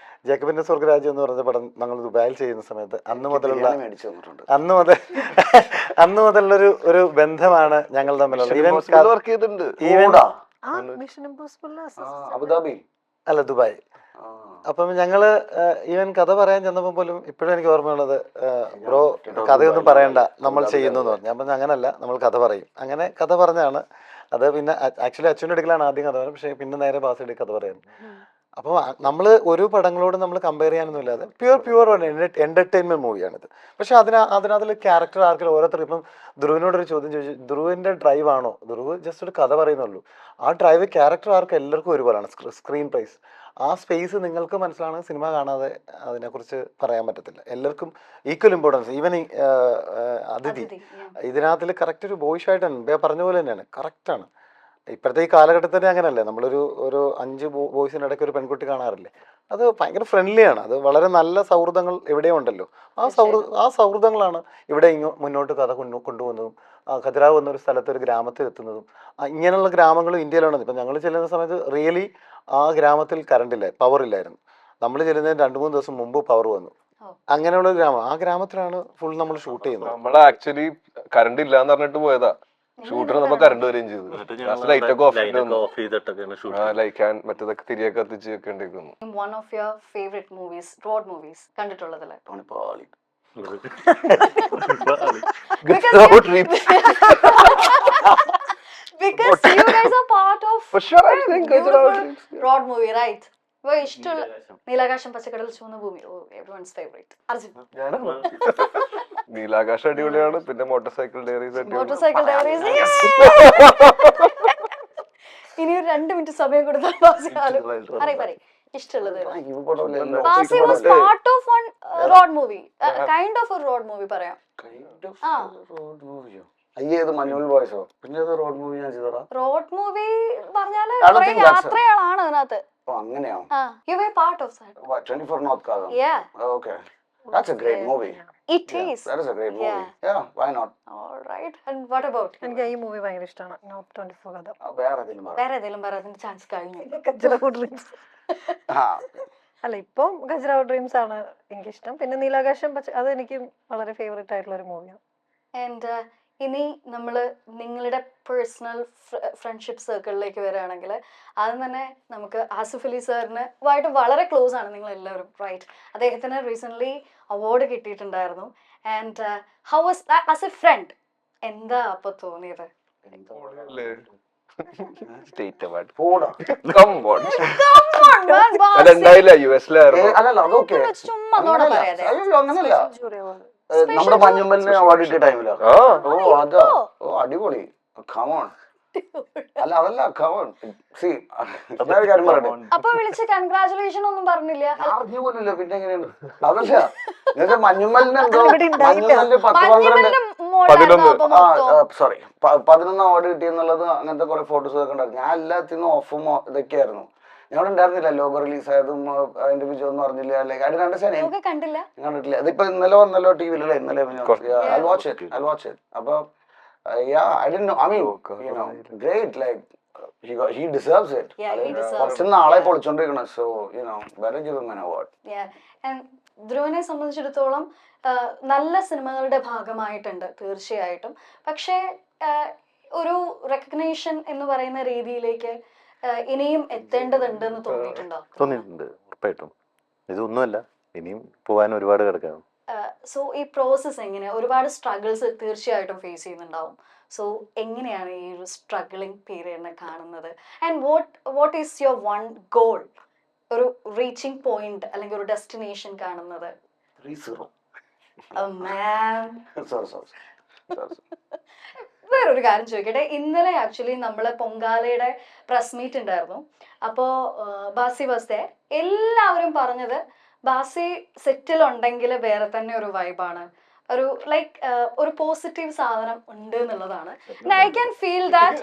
ജേക്കബിന്റെ സ്വർഗരാജ്യം എന്ന് പറഞ്ഞ പടം ഞങ്ങൾ ദുബായിൽ ചെയ്യുന്ന സമയത്ത് അന്ന് മുതലുള്ളൊരു ഒരു ബന്ധമാണ് ഞങ്ങൾ തമ്മിലുള്ള. അബുദാബി അല്ല, ദുബായ്. അപ്പം ഞങ്ങള് ഈവൻ കഥ പറയാൻ ചെന്നപ്പോൾ പോലും ഇപ്പോഴും എനിക്ക് ഓർമ്മയുള്ളത്, ബ്രോ കഥയൊന്നും പറയണ്ട, നമ്മൾ ചെയ്യുന്നു എന്ന് പറഞ്ഞു. അപ്പം അങ്ങനല്ല, നമ്മൾ കഥ പറയും. അങ്ങനെ കഥ പറഞ്ഞാണ് അത്. പിന്നെ ആക്ച്വലി അച്ഛൻ്റെ അടുക്കലാണ് ആദ്യം കഥ പറയുന്നത്, പക്ഷേ പിന്നെ നേരെ ബാസിയുടെ കഥ പറയുന്നത്. അപ്പോൾ നമ്മൾ ഒരു പടങ്ങളോട് നമ്മൾ കമ്പയർ ചെയ്യാനൊന്നും ഇല്ലാതെ പ്യുവർ എൻ്റർടൈൻമെൻറ്റ് മൂവിയാണിത്. പക്ഷെ അതിനകത്തിൽ ക്യാരക്ടർ ആർക്കും ഓരോരുത്തർ, ഇപ്പം ധ്രുവിനോടൊരു ചോദ്യം ചോദിച്ചു, ധ്രുവിൻ്റെ ഡ്രൈവ് ആണോ? ധ്രുവ് ജസ്റ്റ് ഒരു കഥ പറയുന്നുള്ളൂ. ആ ഡ്രൈവ് ക്യാരക്ടർ ആർക്ക് എല്ലാവർക്കും ഒരുപോലെയാണ്. സ്ക്രീൻ പ്രൈസ് ആ സ്പേസ് നിങ്ങൾക്ക് മനസ്സിലാണെങ്കിൽ സിനിമ കാണാതെ അതിനെക്കുറിച്ച് പറയാൻ പറ്റത്തില്ല. എല്ലാവർക്കും ഈക്വൽ ഇമ്പോർട്ടൻസ്. ഈവൻ അതിഥി ഇതിനകത്തിൽ കറക്റ്റ് ഒരു ബോയ്ഷായിട്ടാണ് പറഞ്ഞ പോലെ തന്നെയാണ്, കറക്റ്റാണ്. ഇപ്പോഴത്തെ ഈ കാലഘട്ടത്തിൽ അങ്ങനെയല്ലേ, നമ്മളൊരു 5 ബോയ്സിനിടയ്ക്ക് ഒരു പെൺകുട്ടി കാണാറില്ലേ, അത് ഭയങ്കര ഫ്രണ്ട്ലിയാണ്. അത് വളരെ നല്ല സൗഹൃദങ്ങൾ എവിടെയോ ഉണ്ടല്ലോ. ആ സൗഹൃദങ്ങളാണ് ഇവിടെ മുന്നോട്ട് കഥ കൊണ്ടുപോകുന്നതും ഖജുരാഹോ എന്നൊരു സ്ഥലത്ത് ഒരു ഗ്രാമത്തിൽ എത്തുന്നതും. ഇങ്ങനെയുള്ള ഗ്രാമങ്ങളും ഇന്ത്യയിലാണ്. ഇപ്പം ഞങ്ങൾ ചെല്ലുന്ന സമയത്ത് റിയലി ആ ഗ്രാമത്തിൽ പവർ ഇല്ലായിരുന്നു. നമ്മൾ ചെല്ലുന്നതിന് 2-3 ദിവസം മുമ്പ് പവർ വന്നു. അങ്ങനെയുള്ള ഗ്രാമം, ആ ഗ്രാമത്തിലാണ് ഫുൾ നമ്മൾ ഷൂട്ട് ചെയ്യുന്നത്. നമ്മൾ ആക്ച്വലി കറണ്ട് ഇല്ലാന്ന് പറഞ്ഞിട്ട് പോയതാ, ഷൂട്ടിന് നമ്മൾ കറണ്ട് വരെയും ചെയ്തു. ലൈറ്റ് ഒക്കെ ഓഫ് ചെയ്തിട്ടൊക്കെയാണ് ഷൂട്ട്. ലൈക്കാൻ മറ്റേതൊക്കെ തിരികെ കത്തിച്ച് വെക്കേണ്ടിരിക്കുന്നു. One of your favourite movies, road movies കണ്ടിട്ടുള്ളതില്? Because you guys are part of For sure, I think beautiful road movie, right? Well, ഇഷ്ടമുള്ള നീലാകാശം പച്ചക്കടൽ ചുവന്ന ഭൂമി. Oh, everyone's favorite. അർജുൻ. നീലാകാശം അടിപൊളിയാണ്. പിന്നെ മോട്ടോർ ഡയറീസ് മോട്ടോർസൈക്കിൾ ഡയറീസ്. ഇനി ഒരു 2 മിനിറ്റ് സമയം കൊടുത്താൽ പറയും ഇഷ്ടമുള്ളത്. Basi was part of one road movie, kind of a road movie പറയാം. അയ്യേത് മഞ്ഞുൾ ബോയ്സോ? പിന്നെ റോഡ് മൂവി ഞാൻ ചെയ്തോടാ. റോഡ് മൂവി പറഞ്ഞാല് കുറെ യാത്രകളാണ് അതിനകത്ത്. അങ്ങനെയാ? You were part of that. What, 24 North Kazan? Yeah. Okay. That's a great movie. It is. That is a great movie. Yeah, why not? All right. And what about you? എനിക്ക് ഈ movie ഭയങ്കര ഇഷ്ടമാണ്, not 24 കഥ. വേറെ ഏതെങ്കിലും പറ. വേറെ ഏതെങ്കിലും പറയാതിന്റെ ചാൻസ് കഴിഞ്ഞു. ഖജുരാഹോ ഡ്രീംസ്. ആ. അല്ല, ഇപ്പം ഖജുരാഹോ ഡ്രീംസ് ആണ് എനിക്കിഷ്ടം. പിന്നെ നീലാകാശം അത് എനിക്ക് വളരെ ഫേവറേറ്റ് ആയിട്ടുള്ള ഒരു മൂവിയാണ്. ആൻഡ് ഇനി നമ്മൾ നിങ്ങളുടെ പേഴ്സണൽ ഫ്രണ്ട്ഷിപ്പ് സർക്കിളിലേക്ക് വരികയാണെങ്കിൽ ആദ്യം തന്നെ നമുക്ക് ആസിഫ് അലി സാറിനുമായിട്ട് വളരെ ക്ലോസ് ആണ് നിങ്ങൾ എല്ലാവരും, റൈറ്റ്? അദ്ദേഹത്തിന് റീസെൻ്റ്ലി അവാർഡ് കിട്ടിയിട്ടുണ്ടായിരുന്നു. And how was as a friend, എന്താ അപ്പോൾ തോന്നിയത്? സ്റ്റേറ്റ് അവാർഡ് പോടാ. അതുണ്ടായില്ല, യുഎസിലായിരുന്നു. അല്ലല്ല, അതൊക്കെ ചുമ്മാ നോണ പറയാതെ. അയ്യോ അങ്ങനല്ല. നമ്മുടെ മഞ്ഞുമ്മലിന് അവാർഡ് കിട്ടിയ ടൈമിലോ? ഓ അതാ. ഓ അടിപൊളി. കമോൺ. അല്ല അതല്ല, കമോൺ. സി ഞാൻ കാര്യം പറയട്ടെ. അപ്പൊ വിളിച്ച് കൺഗ്രാചുലേഷൻ ഒന്നും പറഞ്ഞില്ല? അറിഞ്ഞു പോലില്ല, പിന്നെ എങ്ങനെയാണ്? അതല്ല, എന്നുവെച്ചാൽ മഞ്ഞുമ്മലിന് എന്തോ മഞ്ഞുമ്മലിന് 11 അവാർഡ് കിട്ടിയെന്നുള്ളത് അങ്ങനത്തെ കുറെ ഫോട്ടോസ് ഒക്കെ ഉണ്ടായിരുന്നു. ഞാൻ എല്ലാത്തിനും ഓഫും ഇതൊക്കെയായിരുന്നു. ഞങ്ങൾ ഉണ്ടായിരുന്നില്ല. ലോഗോ റിലീസ് ആയതും അതിന്റെ വിജയം ഒന്നും അറിഞ്ഞില്ല. Like I didn't understand. കണ്ടിട്ടില്ല. അതിപ്പോ ഇന്നലെ വന്നല്ലോ ടിവിയിലല്ലേ? ഇന്നലെ I'll watch it. അപ്പൊ I didn't know. I mean, you know, great. Like he deserves it. കുറച്ച് നാളെ പൊളിച്ചോണ്ടിരിക്കണം. So you know, better give him an award. ധ്രുവനെ സംബന്ധിച്ചിടത്തോളം നല്ല സിനിമകളുടെ ഭാഗമായിട്ടുണ്ട് തീർച്ചയായിട്ടും. പക്ഷേ ഒരു റെക്കഗ്നേഷൻ എന്ന് പറയുന്ന രീതിയിലേക്ക് ഇനിയും എത്തേണ്ടതുണ്ട് എന്ന് തോന്നിയിട്ടുണ്ടോ? തോന്നിയിട്ടുണ്ട്, ഉറപ്പായിട്ടും. ഇതൊന്നുമല്ല, ഇനിയും പോകാൻ ഒരുപാട് കിടക്കണം. സോ ഈ പ്രോസസ്സ് എങ്ങനെയാണ്? ഒരുപാട് സ്ട്രഗിൾസ് തീർച്ചയായിട്ടും ഫേസ് ചെയ്യുന്നുണ്ടാവും. സോ എങ്ങനെയാണ് ഈ ഒരു സ്ട്രഗിളിങ് പീരിയഡിനെ കാണുന്നത്? And what is your one goal, ഒരു റീച്ചിങ് പോയിന്റ് അല്ലെങ്കിൽ ഒരു ഡെസ്റ്റിനേഷൻ കാണുന്നത്? വേറൊരു കാര്യം ചോദിക്കട്ടെ. ഇന്നലെ ആക്ച്വലി നമ്മള് പൊങ്കാലയുടെ പ്രസ് മീറ്റ് ഉണ്ടായിരുന്നു. അപ്പോൾ ബാസി വാസ് എല്ലാവരും പറഞ്ഞത് ബാസി സെറ്റിൽ ഉണ്ടെങ്കിൽ വേറെ തന്നെ ഒരു വൈബാണ്, ഒരു ലൈക്ക് ഒരു പോസിറ്റീവ് സാധനം ഉണ്ട് എന്നുള്ളതാണ്. I can feel that.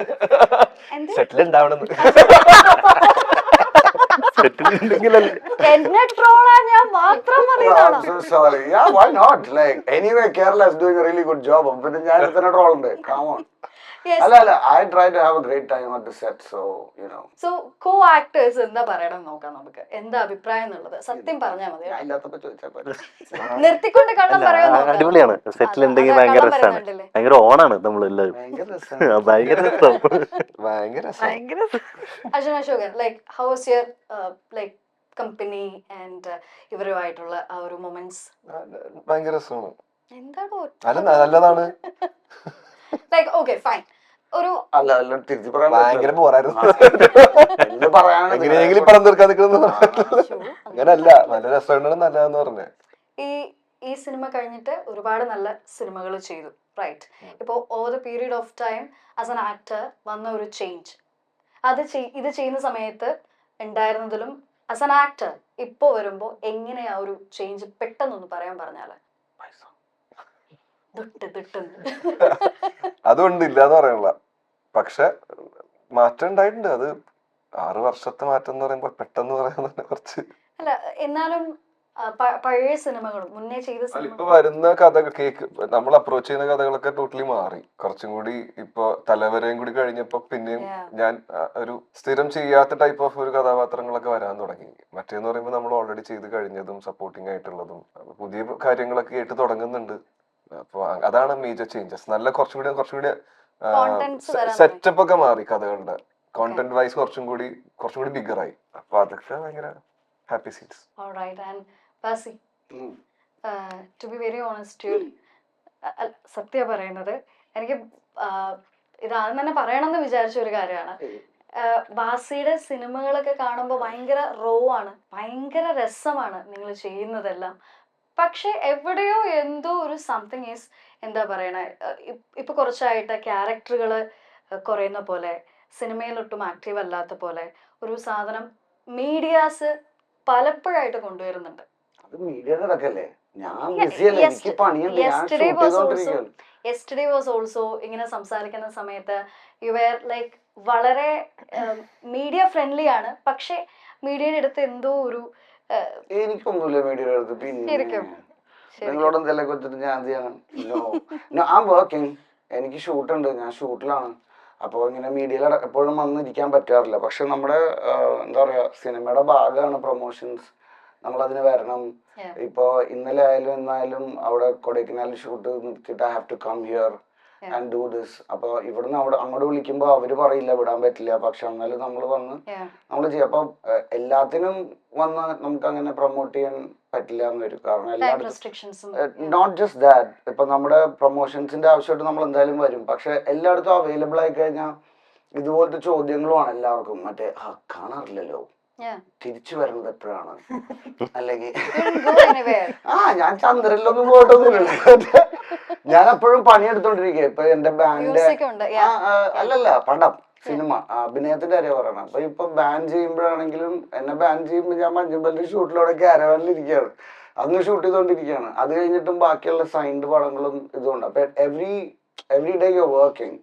എന്നെ ട്രോളാൻ ഞാൻ മാത്രം മതി. Sorry. Yeah, why not? Like anyway, Kerala is doing a really good job. പിന്നെ ഞാൻ തന്നെ ട്രോൾ ഉണ്ട്. Come on. അല്ല, I try to have a great time at the set, so you know. So co-actors എന്താ പറയണം നോക്കാം നമുക്ക്. എന്താ അഭിപ്രായം എന്നുള്ളത് സത്യം പറഞ്ഞാൽ മതി. നിർത്തിക്കൊണ്ട് കള്ളം പറയാൻ നോക്കാം. അടിപൊളിയാണ്. സെറ്റിൽ ഉണ്ടെങ്കിൽ ഭയങ്കര രസമാണ്, ഭയങ്കര ഓണാണ് നമ്മളെല്ലാവരും. ഭയങ്കര Arjun Ashokan, like how was your like company and ഇവരുമായിട്ടുള്ള ആ ഒരു മൊമെന്റ്സ്? ഭയങ്കര രസമാണ്. എന്താണോ നല്ലതാണ്. Like okay fine. ഒരു തിരിച്ചു പറയാൻ ഭയങ്കര പോരായിരുന്നു. എങ്ങനെയെങ്കിലും പണം തീർക്കാൻ നിൽക്കുന്നു. അങ്ങനല്ല, നല്ല രസമാണ്, നല്ലതെന്ന് പറഞ്ഞേ. ഈ സിനിമ കഴിഞ്ഞിട്ട് ഒരുപാട് നല്ല സിനിമകൾ ചെയ്തു, റൈറ്റ്? ഇപ്പോൾ over the period of time as an actor വന്ന ഒരു ചേഞ്ച്, ഇത് ചെയ്യുന്ന സമയത്ത് ഉണ്ടായിരുന്നതിലും ആസ് ആൻ ആക്ടർ ഇപ്പോൾ വരുമ്പോൾ എങ്ങനെയാ ഒരു ചേഞ്ച് പെട്ടെന്നൊന്ന് പറയാൻ പറഞ്ഞാല്? അതുകൊണ്ട് ഇല്ലാന്ന് പറയാനുള്ള, പക്ഷെ മാറ്റം ഉണ്ടായിട്ടുണ്ട്. അത് 6 വർഷത്തെ മാറ്റം എന്ന് പറയുമ്പോൾ പെട്ടെന്ന് പറയാൻ തന്നെ കുറച്ച്. അല്ല എന്നാലും പഴയ സിനിമകളും മുന്നേ ചെയ്ത ഇപ്പൊ സിനിമ വരുന്ന കഥകൾ നമ്മൾ അപ്രോച്ച് ചെയ്യുന്ന കഥകളൊക്കെ ടോട്ടലി മാറി. കുറച്ചും കൂടി ഇപ്പൊ തലവരെയും കൂടി കഴിഞ്ഞപ്പോ പിന്നെയും ഞാൻ ഒരു സ്ഥിരം ചെയ്യാത്ത ടൈപ്പ് ഓഫ് ഒരു കഥാപാത്രങ്ങളൊക്കെ വരാൻ തുടങ്ങി. മറ്റേന്ന് പറയുമ്പോൾ നമ്മൾ ഓൾറെഡി ചെയ്ത് കഴിഞ്ഞതും സപ്പോർട്ടിങ് ആയിട്ടുള്ളതും പുതിയ കാര്യങ്ങളൊക്കെ കേട്ട് തുടങ്ങുന്നുണ്ട്. അപ്പൊ അതാണ് മേജർ ചേഞ്ചസ്. നല്ല കുറച്ചുകൂടി Contents വരാൻ സെറ്റപ്പ് ഒക്കെ മാറി. കഥകളുടെ കോണ്ടന്റ് വൈസ് കുറച്ചും കൂടി ബിഗർ ആയി. അപ്പൊ അതൊക്കെ ഭയങ്കര happy scenes. Alright, and Pasi, to be very honest, സത്യ പറയുന്നത് എനിക്ക് ഇത് ആദ്യം തന്നെ പറയണമെന്ന് വിചാരിച്ച ഒരു കാര്യമാണ്. ബാസിയുടെ സിനിമകളൊക്കെ കാണുമ്പോൾ ഭയങ്കര റോ ആണ്, ഭയങ്കര രസമാണ് നിങ്ങൾ ചെയ്യുന്നതെല്ലാം. പക്ഷെ എവിടെയോ എന്തോ ഒരു സംതിങ് ഈസ് എന്താ പറയണേ, ഇപ്പൊ കുറച്ചായിട്ട് ക്യാരക്ടറുകൾ കുറയുന്ന പോലെ, സിനിമയിലൊട്ടും ആക്റ്റീവ് അല്ലാത്ത പോലെ ഒരു സാധനം മീഡിയാസ് പലപ്പോഴായിട്ട് കൊണ്ടുവരുന്നുണ്ട്. അത് മീഡിയ നടക്കല്ലേ, ഞാൻ ബിസിയല്ലേ, എനിക്ക് പണിയുണ്ട്, ഞാൻ ഷൂട്ട് ചെയ്തോണ്ടിരിക്കുകയാണ്. യെസ്റ്റർഡേ വാസ് ഓൾസോ ഇങ്ങനെ സംസാരിക്കുന്ന സമയത്ത് യു വെയർ ലൈക്ക് വളരെ മീഡിയ ഫ്രണ്ട്ലി ആണ്, പക്ഷെ മീഡിയയുടെ അടുത്ത് എന്തോ ഒരു എനിക്കൊന്നുമില്ല മീഡിയയുടെ അടുത്ത്. പിന്നെ ശരിക്കും നിങ്ങളോട് എന്തെല്ലാം വെച്ചിട്ട് ഞാൻ എന്ത് ചെയ്യണം? ആ വർക്കിംഗ്, എനിക്ക് ഷൂട്ടുണ്ട്, ഞാൻ ഷൂട്ടിലാണ്. അപ്പോൾ ഇങ്ങനെ മീഡിയയിൽ എപ്പോഴും വന്നിരിക്കാൻ പറ്റാറില്ല. പക്ഷെ നമ്മുടെ എന്താ പറയാ, സിനിമയുടെ ഭാഗമാണ് പ്രൊമോഷൻസ്, നമ്മളതിന് വരണം. ഇപ്പോ ഇന്നലെ ആയാലും എന്നായാലും അവിടെ കൊടൈക്കനാൽ ഷൂട്ട് നിർത്തിയിട്ട് I have to come here and do this. അപ്പൊ ഇവിടുന്ന് അങ്ങോട്ട് വിളിക്കുമ്പോൾ അവര് പറയില്ല വിടാൻ പറ്റില്ല, പക്ഷെ എന്നാലും നമ്മൾ വന്ന് നമ്മൾ ചെയ്യും. അപ്പൊ എല്ലാത്തിനും വന്ന് നമുക്ക് അങ്ങനെ പ്രൊമോട്ട് ചെയ്യാൻ പറ്റില്ല എന്ന് വരും. കാരണം എല്ലായിടത്തും നോട്ട് ജസ്റ്റ് ദാറ്റ്, ഇപ്പൊ നമ്മുടെ പ്രൊമോഷൻസിന്റെ ആവശ്യമായിട്ട് നമ്മൾ എന്തായാലും വരും. പക്ഷെ എല്ലായിടത്തും അവൈലബിൾ ആയി കഴിഞ്ഞാൽ ഇതുപോലത്തെ ചോദ്യങ്ങളുമാണ് എല്ലാവർക്കും. മറ്റേ കാണാറില്ലല്ലോ, തിരിച്ചു വരുന്നത് എപ്പോഴാണ്, അല്ലെങ്കിൽ ഞാൻ ചന്ദ്രനിലൊന്നും പോയിട്ടൊന്നുമില്ല, ഞാൻ എപ്പോഴും പണിയെടുത്തോണ്ടിരിക്കുക. ഇപ്പൊ എന്റെ ബാൻഡ് അല്ലല്ല പടം സിനിമ അഭിനയത്തിന്റെ കാര്യം പറയണം. അപ്പൊ ഇപ്പൊ ബാൻ ചെയ്യുമ്പോഴാണെങ്കിലും എന്നെ ബാൻ ചെയ്യുമ്പോൾ ഞാൻ മഞ്ഞുമ്പലിന്റെ ഷൂട്ടിലൂടെ ക്യാരവാനിൽ ഇരിക്കുകയാണ്, അന്ന് ഷൂട്ട് ചെയ്തോണ്ടിരിക്കുകയാണ്. അത് കഴിഞ്ഞിട്ടും ബാക്കിയുള്ള സൈൻഡ് പടങ്ങളും ഇതുകൊണ്ട്. അപ്പൊ എവറി ഡേ യു വർക്കിംഗ്.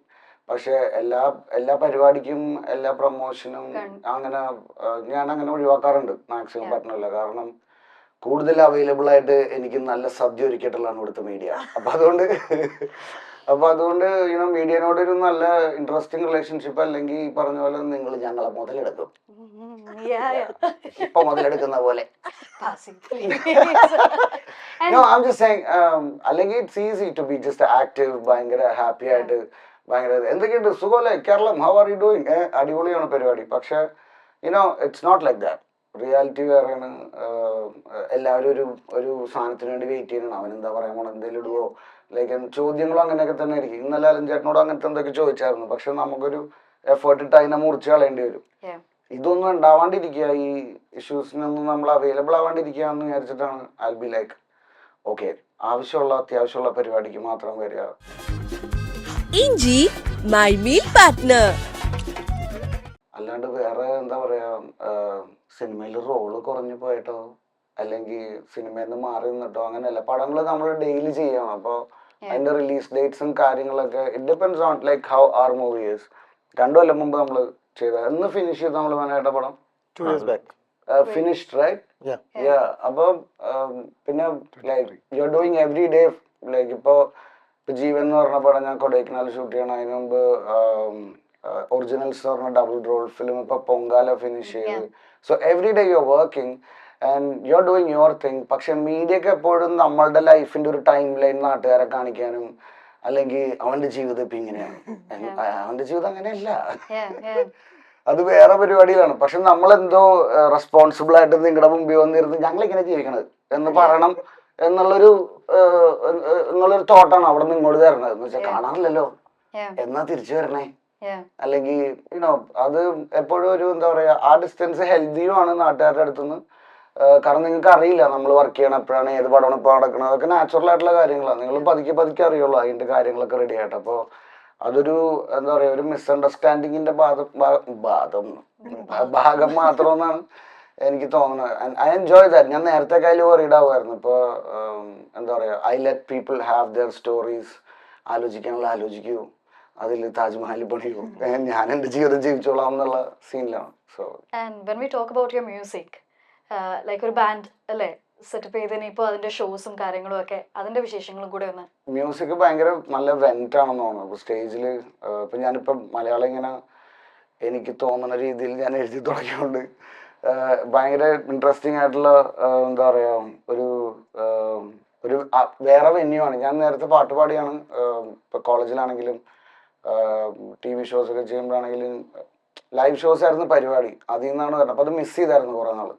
പക്ഷെ എല്ലാ പരിപാടിക്കും എല്ലാ പ്രൊമോഷനും അങ്ങനെ ഞാൻ അങ്ങനെ ഒഴിവാക്കാറുണ്ട് മാക്സിമം പറ്റണില്ല. കാരണം കൂടുതൽ അവൈലബിൾ ആയിട്ട് എനിക്ക് നല്ല സദ്യ ഒരുക്കിയിട്ടുള്ളതാണ് ഇവിടുത്തെ മീഡിയ. അപ്പൊ അതുകൊണ്ട് മീഡിയനോട് ഒരു നല്ല ഇൻട്രസ്റ്റിംഗ് റിലേഷൻഷിപ്പ്, അല്ലെങ്കിൽ ഈ പറഞ്ഞ പോലെ നിങ്ങൾ ഞങ്ങളെ മുതലെടുക്കും, ഇപ്പൊ മുതലെടുക്കുന്ന പോലെ. അല്ലെങ്കിൽ it's easy to be just active, ഭയങ്കര ഹാപ്പി ആയിട്ട്, ഭയങ്കര എന്തൊക്കെയുണ്ട് സുഖമല്ലേ Keralam, how are you doing, അടിപൊളിയാണ് പരിപാടി. പക്ഷെ it's not like that. Reality വേറെയാണ്. എല്ലാവരും ഒരു സാധനത്തിന് വേണ്ടി വെയിറ്റ് ചെയ്യണം, അവനെന്താ പറയാൻ പോണ, എന്തെങ്കിലും ഇടുവോ, ലൈക്ക് ചോദ്യങ്ങളും അങ്ങനെയൊക്കെ തന്നെ ആയിരിക്കും. ഇന്നലെ അലഞ്ചേട്ടനോട് അങ്ങനത്തെ എന്തൊക്കെ ചോദിച്ചായിരുന്നു. പക്ഷെ നമുക്കൊരു എഫേർട്ട് ഇട്ട് അതിനെ മുറിച്ച് കളയേണ്ടി വരും. ഇതൊന്നും ഉണ്ടാവാണ്ടിരിക്കുക, ഈ ഇഷ്യൂസിനൊന്നും നമ്മൾ അവൈലബിൾ ആവാണ്ടിരിക്കുക എന്ന് വിചാരിച്ചിട്ടാണ് ഐ ബി ലൈക്ക് ഓക്കെ, ആവശ്യമുള്ള അത്യാവശ്യമുള്ള പരിപാടിക്ക് മാത്രം വരിക. ഇഞ്ചി മൈ മീൽ പാർട്ട്ണർ. അല്ലാണ്ട് വേറെ എന്താ പറയാ, സിനിമയിൽ റോള് കുറഞ്ഞു പോയിട്ടോ അല്ലെങ്കിൽ സിനിമയിൽ നിന്ന് മാറി നിന്നിട്ടോ അങ്ങനെയല്ല. പടങ്ങൾ നമ്മൾ ഡെയിലി ചെയ്യണം. അപ്പോൾ അതിന്റെ റിലീസ് ഡേറ്റ്സും കാര്യങ്ങളൊക്കെ it depends on like how are movie is. 2 കൊല്ലം മുമ്പ് നമ്മൾ ചെയ്ത എന്ന് ഫിനിഷ് ചെയ്ത് നമ്മൾ വേണേട്ട പടം 2 years back. Finished right. Yeah. അപ്പോൾ പിന്നെ like you are doing every day. Like ഇപ്പോൾ ജീവൻ എന്ന് പറഞ്ഞ പടം ഞാൻ കൊടൈക്കനാൽ ഷൂട്ട് ചെയ്യണം. അതിന് മുമ്പ് ഒറിജിനൽസ് എന്ന് പറഞ്ഞ ഡബിൾ റോൾ ഫിലിം ഇപ്പൊ പൊങ്കാല ഫിനിഷ് ചെയ്ത്. So every day you are working and you are doing your thing. പക്ഷെ മീഡിയക്ക് എപ്പോഴും നമ്മളുടെ ലൈഫിന്റെ ഒരു ടൈം ലൈൻ നാട്ടുകാരെ കാണിക്കാനും, അല്ലെങ്കിൽ അവന്റെ ജീവിതം ഇപ്പൊ ഇങ്ങനെയാണ്, അവന്റെ ജീവിതം അങ്ങനെയല്ല, അത് വേറെ പരിപാടിയിലാണ്. പക്ഷെ നമ്മളെന്തോ റെസ്പോൺസിബിൾ ആയിട്ട് നിങ്ങളുടെ മുമ്പിൽ വന്നിരുന്ന് ഞങ്ങളിങ്ങനെ ജീവിക്കണത് എന്ന് പറയണം എന്നുള്ളൊരു തോട്ടാണ് അവിടെ നിന്ന് ഇങ്ങോട്ട് തരണത്. എന്ന് വെച്ചാൽ കാണാറില്ലല്ലോ, എന്നാ തിരിച്ചു വരണേ, അല്ലെങ്കിൽ അത് എപ്പോഴും ഒരു എന്താ പറയാ, ആ ഡിസ്റ്റൻസ് ഹെൽത്തിയുമാണ് നാട്ടുകാരുടെ അടുത്തുനിന്ന്. കാരണം നിങ്ങൾക്ക് അറിയില്ല നമ്മൾ വർക്ക് ചെയ്യണം എപ്പോഴാണ്, ഏത് പടമാണ് ഇപ്പോൾ നടക്കുന്നത്, അതൊക്കെ നാച്ചുറൽ ആയിട്ടുള്ള കാര്യങ്ങളാണ്. നിങ്ങൾ പതുക്കെ അറിയുള്ളൂ അതിന്റെ കാര്യങ്ങളൊക്കെ റെഡി ആയിട്ട്. അപ്പോൾ അതൊരു എന്താ പറയാ, ഒരു മിസ്അണ്ടർസ്റ്റാൻഡിങ്ങിന്റെ ഭാഗം മാത്രമെന്നാണ് എനിക്ക് തോന്നുന്നത്. I enjoy that. ഞാൻ നേരത്തെ കാര്യം വറീഡ് ആവുമായിരുന്നു. ഇപ്പോൾ എന്താ പറയാ, I let people have their stories. ആലോചിക്കാനുള്ള ആലോചിക്കൂ, അതിൽ താജ്മഹൽ പണിയോ ഞാൻ എൻ്റെ ജീവിതം ജീവിച്ചോളാം എന്നുള്ള സീനിലാണ്. So and when we talk about your music, like ഒരു ബാൻഡ് അല്ലേ സെറ്റപ്പ് ചെയ്തതിന് ഇപ്പോൾ അതിന്റെ ഷോസും കാര്യങ്ങളും ഒക്കെ അതിന്റെ വിശേഷങ്ങളും കൂടെ ഒന്ന്. മ്യൂസിക് ഭയങ്കര നല്ല വെന്റ് ആണെന്ന് തോന്നുന്നു. ഇപ്പോൾ സ്റ്റേജിൽ ഇപ്പം ഞാനിപ്പം മലയാളം ഇങ്ങനെ എനിക്ക് തോന്നുന്ന രീതിയിൽ ഞാൻ എഴുതി തുടങ്ങിയോണ്ട് ഭയങ്കര ഇൻട്രസ്റ്റിംഗ് ആയിട്ടുള്ള എന്താ പറയുക ഒരു ഒരു വേറെ വെന്യൂ ആണ്. ഞാൻ നേരത്തെ പാട്ട് പാടിയാണ് ഇപ്പോൾ കോളേജിലാണെങ്കിലും TV ഷോസ് ഒക്കെ ചെയ്യുമ്പോഴാണെങ്കിലും ലൈവ് ഷോസ് ആയിരുന്നു പരിപാടി. അതിൽ നിന്നാണ് വരുന്നത്. അപ്പോൾ അത് മിസ് ചെയ്തായിരുന്നു കുറേ നാൾ.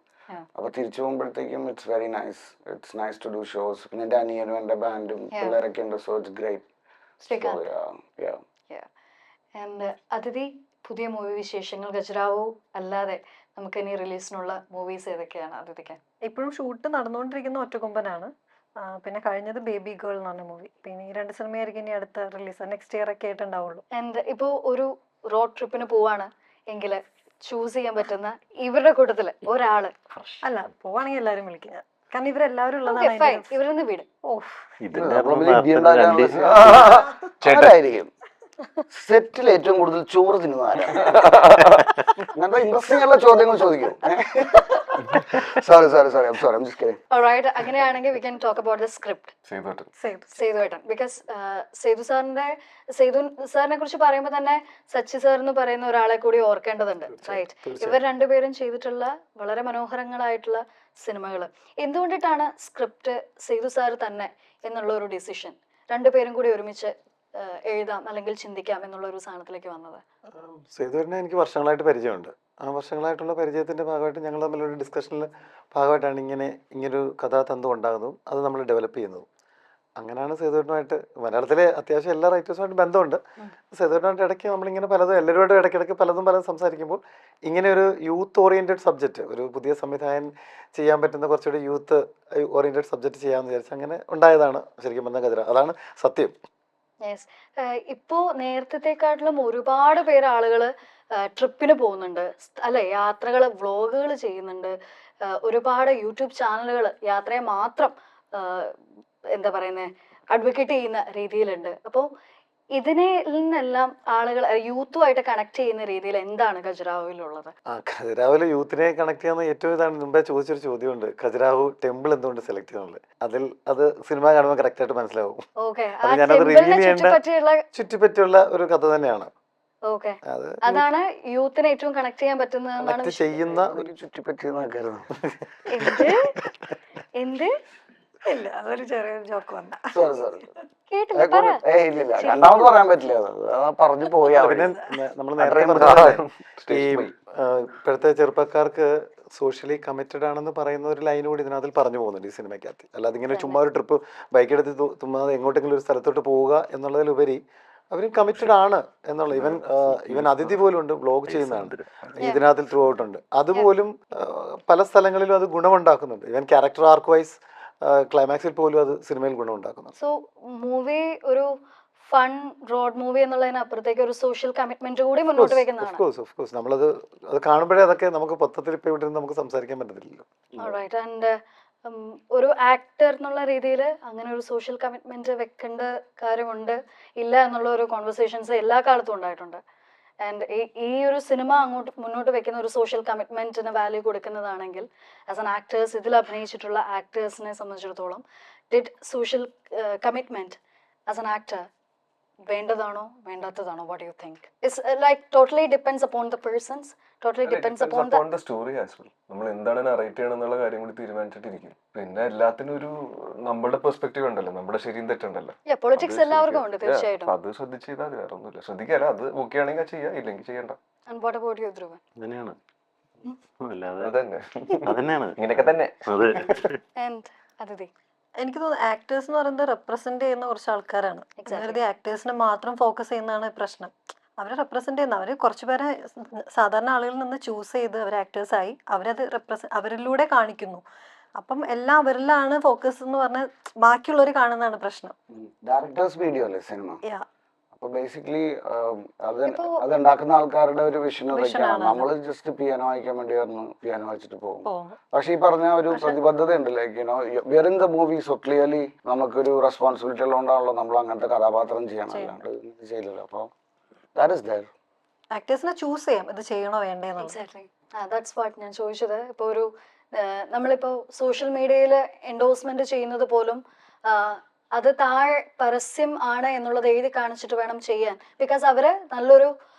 അപ്പോൾ തിരിച്ചു പോകുമ്പോഴത്തേക്കും it's very nice. It's nice to do shows. പിന്നെ എൻ്റെ അനിയനും എൻ്റെ ബാൻഡും പിള്ളേരൊക്കെ ഉണ്ട്. So it's great. ആൻഡ് അതിഥി, പുതിയ മൂവി വിശേഷങ്ങൾ ഖജുരാഹോ അല്ലാതെ നമുക്ക് ഇനി റിലീസിനുള്ള മൂവീസ് ഏതൊക്കെയാണ് അതിഥിക്ക്? ഇപ്പോഴും ഷൂട്ട് നടന്നുകൊണ്ടിരിക്കുന്ന ഒറ്റക്കൊമ്പനാണ്. പിന്നെ കഴിഞ്ഞത് ബേബി ഗേൾ എന്ന് പറഞ്ഞ മൂവി. പിന്നെ ഈ 2 സിനിമയായിരിക്കും ഇനി അടുത്ത റിലീസ് നെക്സ്റ്റ് ഇയർ ഒക്കെ ആയിട്ടുണ്ടാവുള്ളൂ. ആൻഡ് ഇപ്പോൾ ഒരു റോഡ് ട്രിപ്പിന് പോവാണ് എങ്കിൽ ചൂസ് ചെയ്യാൻ പറ്റുന്ന ഇവരുടെ കൂട്ടത്തില് ഒരാള്? അല്ല, പോവാണെങ്കിൽ എല്ലാരും വിളിക്കുക. കാരണം ഇവരെല്ലാവരും ഉള്ളതാണ്. ഇവരൊന്ന് വീട് ആരായിരിക്കും സെറ്റിൽ ഏറ്റവും കൂടുതൽ ചോറ് തിന്നുന്ന ആരാ? അങ്ങനത്തെ ഇൻട്രസ്റ്റിംഗ് ആയിട്ടുള്ള ചോദ്യങ്ങൾ ചോദിക്കും. Alright, അങ്ങനെയാണെങ്കിൽ we can talk about the script. സേതുവേട്ടൻ, ബിക്കോസ് സേതു സാറിനെ കുറിച്ച് പറയുമ്പോൾ തന്നെ സച്ചി സാർ എന്ന് പറയുന്ന ഒരാളെ കൂടി ഓർക്കേണ്ടതുണ്ട്, റൈറ്റ്? ഇവർ രണ്ടുപേരും ചെയ്തിട്ടുള്ള വളരെ മനോഹരങ്ങളായിട്ടുള്ള സിനിമകൾ. എന്തുകൊണ്ടിട്ടാണ് സ്ക്രിപ്റ്റ് സേതു സാർ തന്നെ എന്നുള്ള ഒരു ഡിസിഷൻ, രണ്ടുപേരും കൂടി ഒരുമിച്ച് എഴുതാം അല്ലെങ്കിൽ ചിന്തിക്കാം എന്നുള്ള ഒരു സാധനത്തിലേക്ക് വന്നത്? സേതുവിനെ എനിക്ക് വർഷങ്ങളായിട്ട് പരിചയമുണ്ട്. ആ വർഷങ്ങളായിട്ടുള്ള പരിചയത്തിൻ്റെ ഭാഗമായിട്ട് ഞങ്ങൾ തമ്മിലൊരു ഡിസ്കഷനിൽ ഭാഗമായിട്ടാണ് ഇങ്ങനൊരു കഥാതന്തു ഉണ്ടാകുന്നതും അത് നമ്മൾ ഡെവലപ്പ് ചെയ്യുന്നതും. അങ്ങനെയാണ് സേതുവേട്ടനുമായിട്ട്, മലയാളത്തിലെ അത്യാവശ്യം എല്ലാ റൈറ്റേഴ്സുമായിട്ട് ബന്ധമുണ്ട്. സേതുവേട്ടനായിട്ട് ഇടയ്ക്ക് നമ്മളിങ്ങനെ പലതും എല്ലാവരോടും ഇടയ്ക്കിടയ്ക്ക് പലതും സംസാരിക്കുമ്പോൾ ഇങ്ങനെ ഒരു യൂത്ത് ഓറിയൻറ്റഡ് സബ്ജക്റ്റ്, ഒരു പുതിയ സംവിധായകൻ ചെയ്യാൻ പറ്റുന്ന കുറച്ചുകൂടി യൂത്ത് ഓറിയൻറ്റഡ് സബ്ജക്റ്റ് ചെയ്യാമെന്ന് വിചാരിച്ച് അങ്ങനെ ഉണ്ടായതാണ് ശരിക്കും പറഞ്ഞ ഖജുരാഹോ. അതാണ് സത്യം. യെസ്, ഇപ്പോൾ നേരത്തെക്കാട്ടിലും ഒരുപാട് പേര് ആളുകൾ ട്രിപ്പിന് പോകുന്നുണ്ട് അല്ലെ, യാത്രകൾ വ്ളോഗുകൾ ചെയ്യുന്നുണ്ട്. ഒരുപാട് യൂട്യൂബ് ചാനലുകൾ യാത്രയെ മാത്രം എന്താ പറയുന്നത് അഡ്വക്കേറ്റ് ചെയ്യുന്ന രീതിയിലുണ്ട്. അപ്പോൾ ഇതിനെ നിന്നെല്ലാം ആളുകൾ യൂത്തുമായിട്ട് കണക്ട് ചെയ്യുന്ന രീതിയിൽ എന്താണ് ഖജുരാഹോയിലുള്ളത്? ഖജുരാഹോയിൽ യൂത്തിനെ കണക്ട് ചെയ്യുന്ന ഏറ്റവും ഇതാണ്. മുമ്പേ ചോദിച്ചൊരു ചോദ്യമുണ്ട്, ഖജുരാഹോ ടെമ്പിൾ എന്തുകൊണ്ട് സെലക്ട് ചെയ്യുന്നുള്ളത്. അത് സിനിമ കാണുമ്പോൾ കറക്റ്റ് ആയിട്ട് മനസ്സിലാവും. ഞാനത് റിവീൽ ചെയ്യേണ്ട ചുറ്റിപ്പറ്റിയുള്ള ഒരു കഥ തന്നെയാണ്. അതാണ് യൂത്തിനെ ഏറ്റവും കണക്ട് ചെയ്യാൻ പറ്റുന്ന ചെയ്യുന്ന ഒരു ചുറ്റിപ്പറ്റി എന്ത് ഇല്ല, അതൊരു ചെറിയൊരു ജോക്ക് വന്ന. രണ്ടാമത് പറയാൻ പറ്റില്ല, പറഞ്ഞു പോയാ. പിന്നെ നമ്മൾ നേരത്തെ പറഞ്ഞ ഈ ഇപ്പോഴത്തെ ചെറുപ്പക്കാർക്ക് സോഷ്യലി കമ്മിറ്റഡ് ആണെന്ന് പറയുന്ന ഒരു ലൈൻ കൂടി ഇതിനകത്തിൽ പറഞ്ഞു പോകുന്നുണ്ട് ഈ സിനിമയ്ക്കകത്ത്. അല്ലാതെ ഇങ്ങനെ ചുമ്മാ ഒരു ട്രിപ്പ് ബൈക്കെടുത്ത് തുമ്മാതെ എങ്ങോട്ടെങ്കിലും ഒരു സ്ഥലത്തോട്ട് പോവുക എന്നുള്ളതിലുപരി അവരും കമ്മിറ്റഡ് ആണ് എന്നുള്ള. ഇവൻ അതിഥി പോലും ഉണ്ട്, വ്ളോഗ് ചെയ്യുന്നതാണ് ഇതിനകത്ത് ത്രൂ ഔട്ട് ഉണ്ട്. അതുപോലും പല സ്ഥലങ്ങളിലും അത് ഗുണമുണ്ടാക്കുന്നുണ്ട്. ഇവൻ ക്യാരക്ടർ ആർക്ക് വൈസ് ക്ലൈമാക്സിൽ പോലും അത് സിനിമയിൽ ഗുണമുണ്ടാക്കുന്നു. സോ മൂവി ഒരു ഫൺ റോഡ് മൂവി എന്നുള്ളതിനപ്പുറത്തേക്ക് ഒരു സോഷ്യൽ കമ്മിറ്റ്മെന്റ് കൂടി മുന്നോട്ട് വെക്കുന്നതാണ്. ഓഫ് കോഴ്സ് നമ്മളത് കാണുമ്പോഴേ അതൊക്കെ നമുക്ക് മൊത്തത്തിൽ ഇപ്പോൾ ഇവിടെ നമുക്ക് സംസാരിക്കാൻ പറ്റത്തില്ലല്ലോ. ഓൾറൈറ്റ്. ആൻഡ് ഒരു ആക്ടർ എന്നുള്ള രീതിയിൽ അങ്ങനെ ഒരു സോഷ്യൽ കമ്മിറ്റ്മെന്റ് വെക്കേണ്ട കാര്യമുണ്ട് ഇല്ല എന്നുള്ള ഒരു കോൺവെർസേഷൻസ് എല്ലാ കാലത്തും ഉണ്ടായിട്ടുണ്ട്. ആൻഡ് ഈ ഒരു സിനിമ അങ്ങോട്ട് മുന്നോട്ട് വെക്കുന്ന ഒരു സോഷ്യൽ കമ്മിറ്റ്മെന്റിന് വാല്യൂ കൊടുക്കുന്നതാണെങ്കിൽ ആസ് ആൻ ആക്ടേഴ്സ്, ഇതിൽ അഭിനയിച്ചിട്ടുള്ള ആക്ടേഴ്സിനെ സംബന്ധിച്ചിടത്തോളം did social commitment as an actor വേണ്ടതാണോ വേണ്ടാത്തതാണോ? What you think? It's like totally depends upon the persons, totally depends upon the story as well. നമ്മൾ എന്താണ് നറേറ്റ് ചെയ്യണം എന്നുള്ള കാര്യം കൂടി തീരുമാനിച്ചിട്ടിരിക്കും. പിന്നെ എല്ലാത്തിനും ഒരു നമ്മുടെ പെർസ്പെക്റ്റീവ് ഉണ്ടല്ലോ, നമ്മുടെ ശരിയും തെറ്റുണ്ടല്ലോ. പൊളിറ്റിക്സ് എല്ലാവർക്കും ഉണ്ട് തീർച്ചയായിട്ടും. അത് ശ്രദ്ധിച്ച് ചെയ്താൽ വേറെ ഒന്നുമില്ല. ശ്രദ്ധിക്കാല്ല, അത് ഓക്കെ ആണെങ്കിൽ ചെയ്യാം, ഇല്ലെങ്കിൽ ചെയ്യണ്ട. And what about you, Dhruvan? അതന്നെയാണ്. അതന്നെയാണ് ഇങ്ങനെയൊക്കെ തന്നെ. And Aditi? എനിക്ക് തോന്നുന്നു ആക്ടേഴ്സ് എന്ന് പറയുന്നത് റെപ്രസെന്റ് ചെയ്യുന്ന കുറച്ച് ആൾക്കാരാണ്. വെറുതെ ആക്ടേഴ്സിനെ മാത്രം ഫോക്കസ് ചെയ്യുന്നതാണ് പ്രശ്നം. അവരെ റെപ്രസെന്റ് ചെയ്യുന്ന, അവർ കുറച്ച് പേരെ സാധാരണ ആളുകളിൽ നിന്ന് ചൂസ് ചെയ്ത് അവർ ആക്ടേഴ്സായി അവരത് അവരിലൂടെ കാണിക്കുന്നു. അപ്പം എല്ലാം അവരിലാണ് ഫോക്കസ് എന്ന് പറഞ്ഞാൽ ബാക്കിയുള്ളവർ കാണുന്നതാണ് പ്രശ്നം. ഡയറക്ടേഴ്സ് വീഡിയോ അല്ലേ സിനിമ? അപ്പൊ ബേസിക്കലി അത് ഉണ്ടാക്കുന്ന ആൾക്കാരുടെ ഒരു വിഷൻ അതൊക്കെയാണ്. നമ്മള് ജസ്റ്റ് പിയാനോ വായിക്കാൻ വേണ്ടി പിയാനോ വായിച്ചിട്ട് പോകും. പക്ഷെ ഈ പറഞ്ഞ ഒരു പ്രതിബദ്ധത ഉണ്ട്, like you know we are in the movie, so clearly നമുക്കൊരു റെസ്പോൺസിബിലിറ്റി ഉള്ളതുകൊണ്ടാണല്ലോ നമ്മൾ അങ്ങനത്തെ കഥാപാത്രം ചെയ്യണം, അല്ലാണ്ട് ചെയ്യില്ലല്ലോ. അപ്പൊ That is there. ആക്ടേഴ്സിനെ ചൂസ് ചെയ്യാം ഇത് ചെയ്യണോ വേണ്ടേന്നുള്ളത്. എക്സാക്ട്ലി ദാറ്റ്സ് വാട്ട് ഞാൻ ചോദിച്ചത്. ഇപ്പോൾ ഒരു നമ്മളിപ്പോൾ സോഷ്യൽ മീഡിയയിൽ എൻഡോഴ്സ്മെന്റ് ചെയ്യുന്നത് പോലും അത് താഴെ പരസ്യം ആണ് എന്നുള്ളത് എഴുതി കാണിച്ചിട്ട് വേണം ചെയ്യാൻ. ബിക്കോസ് അവര് നല്ലൊരു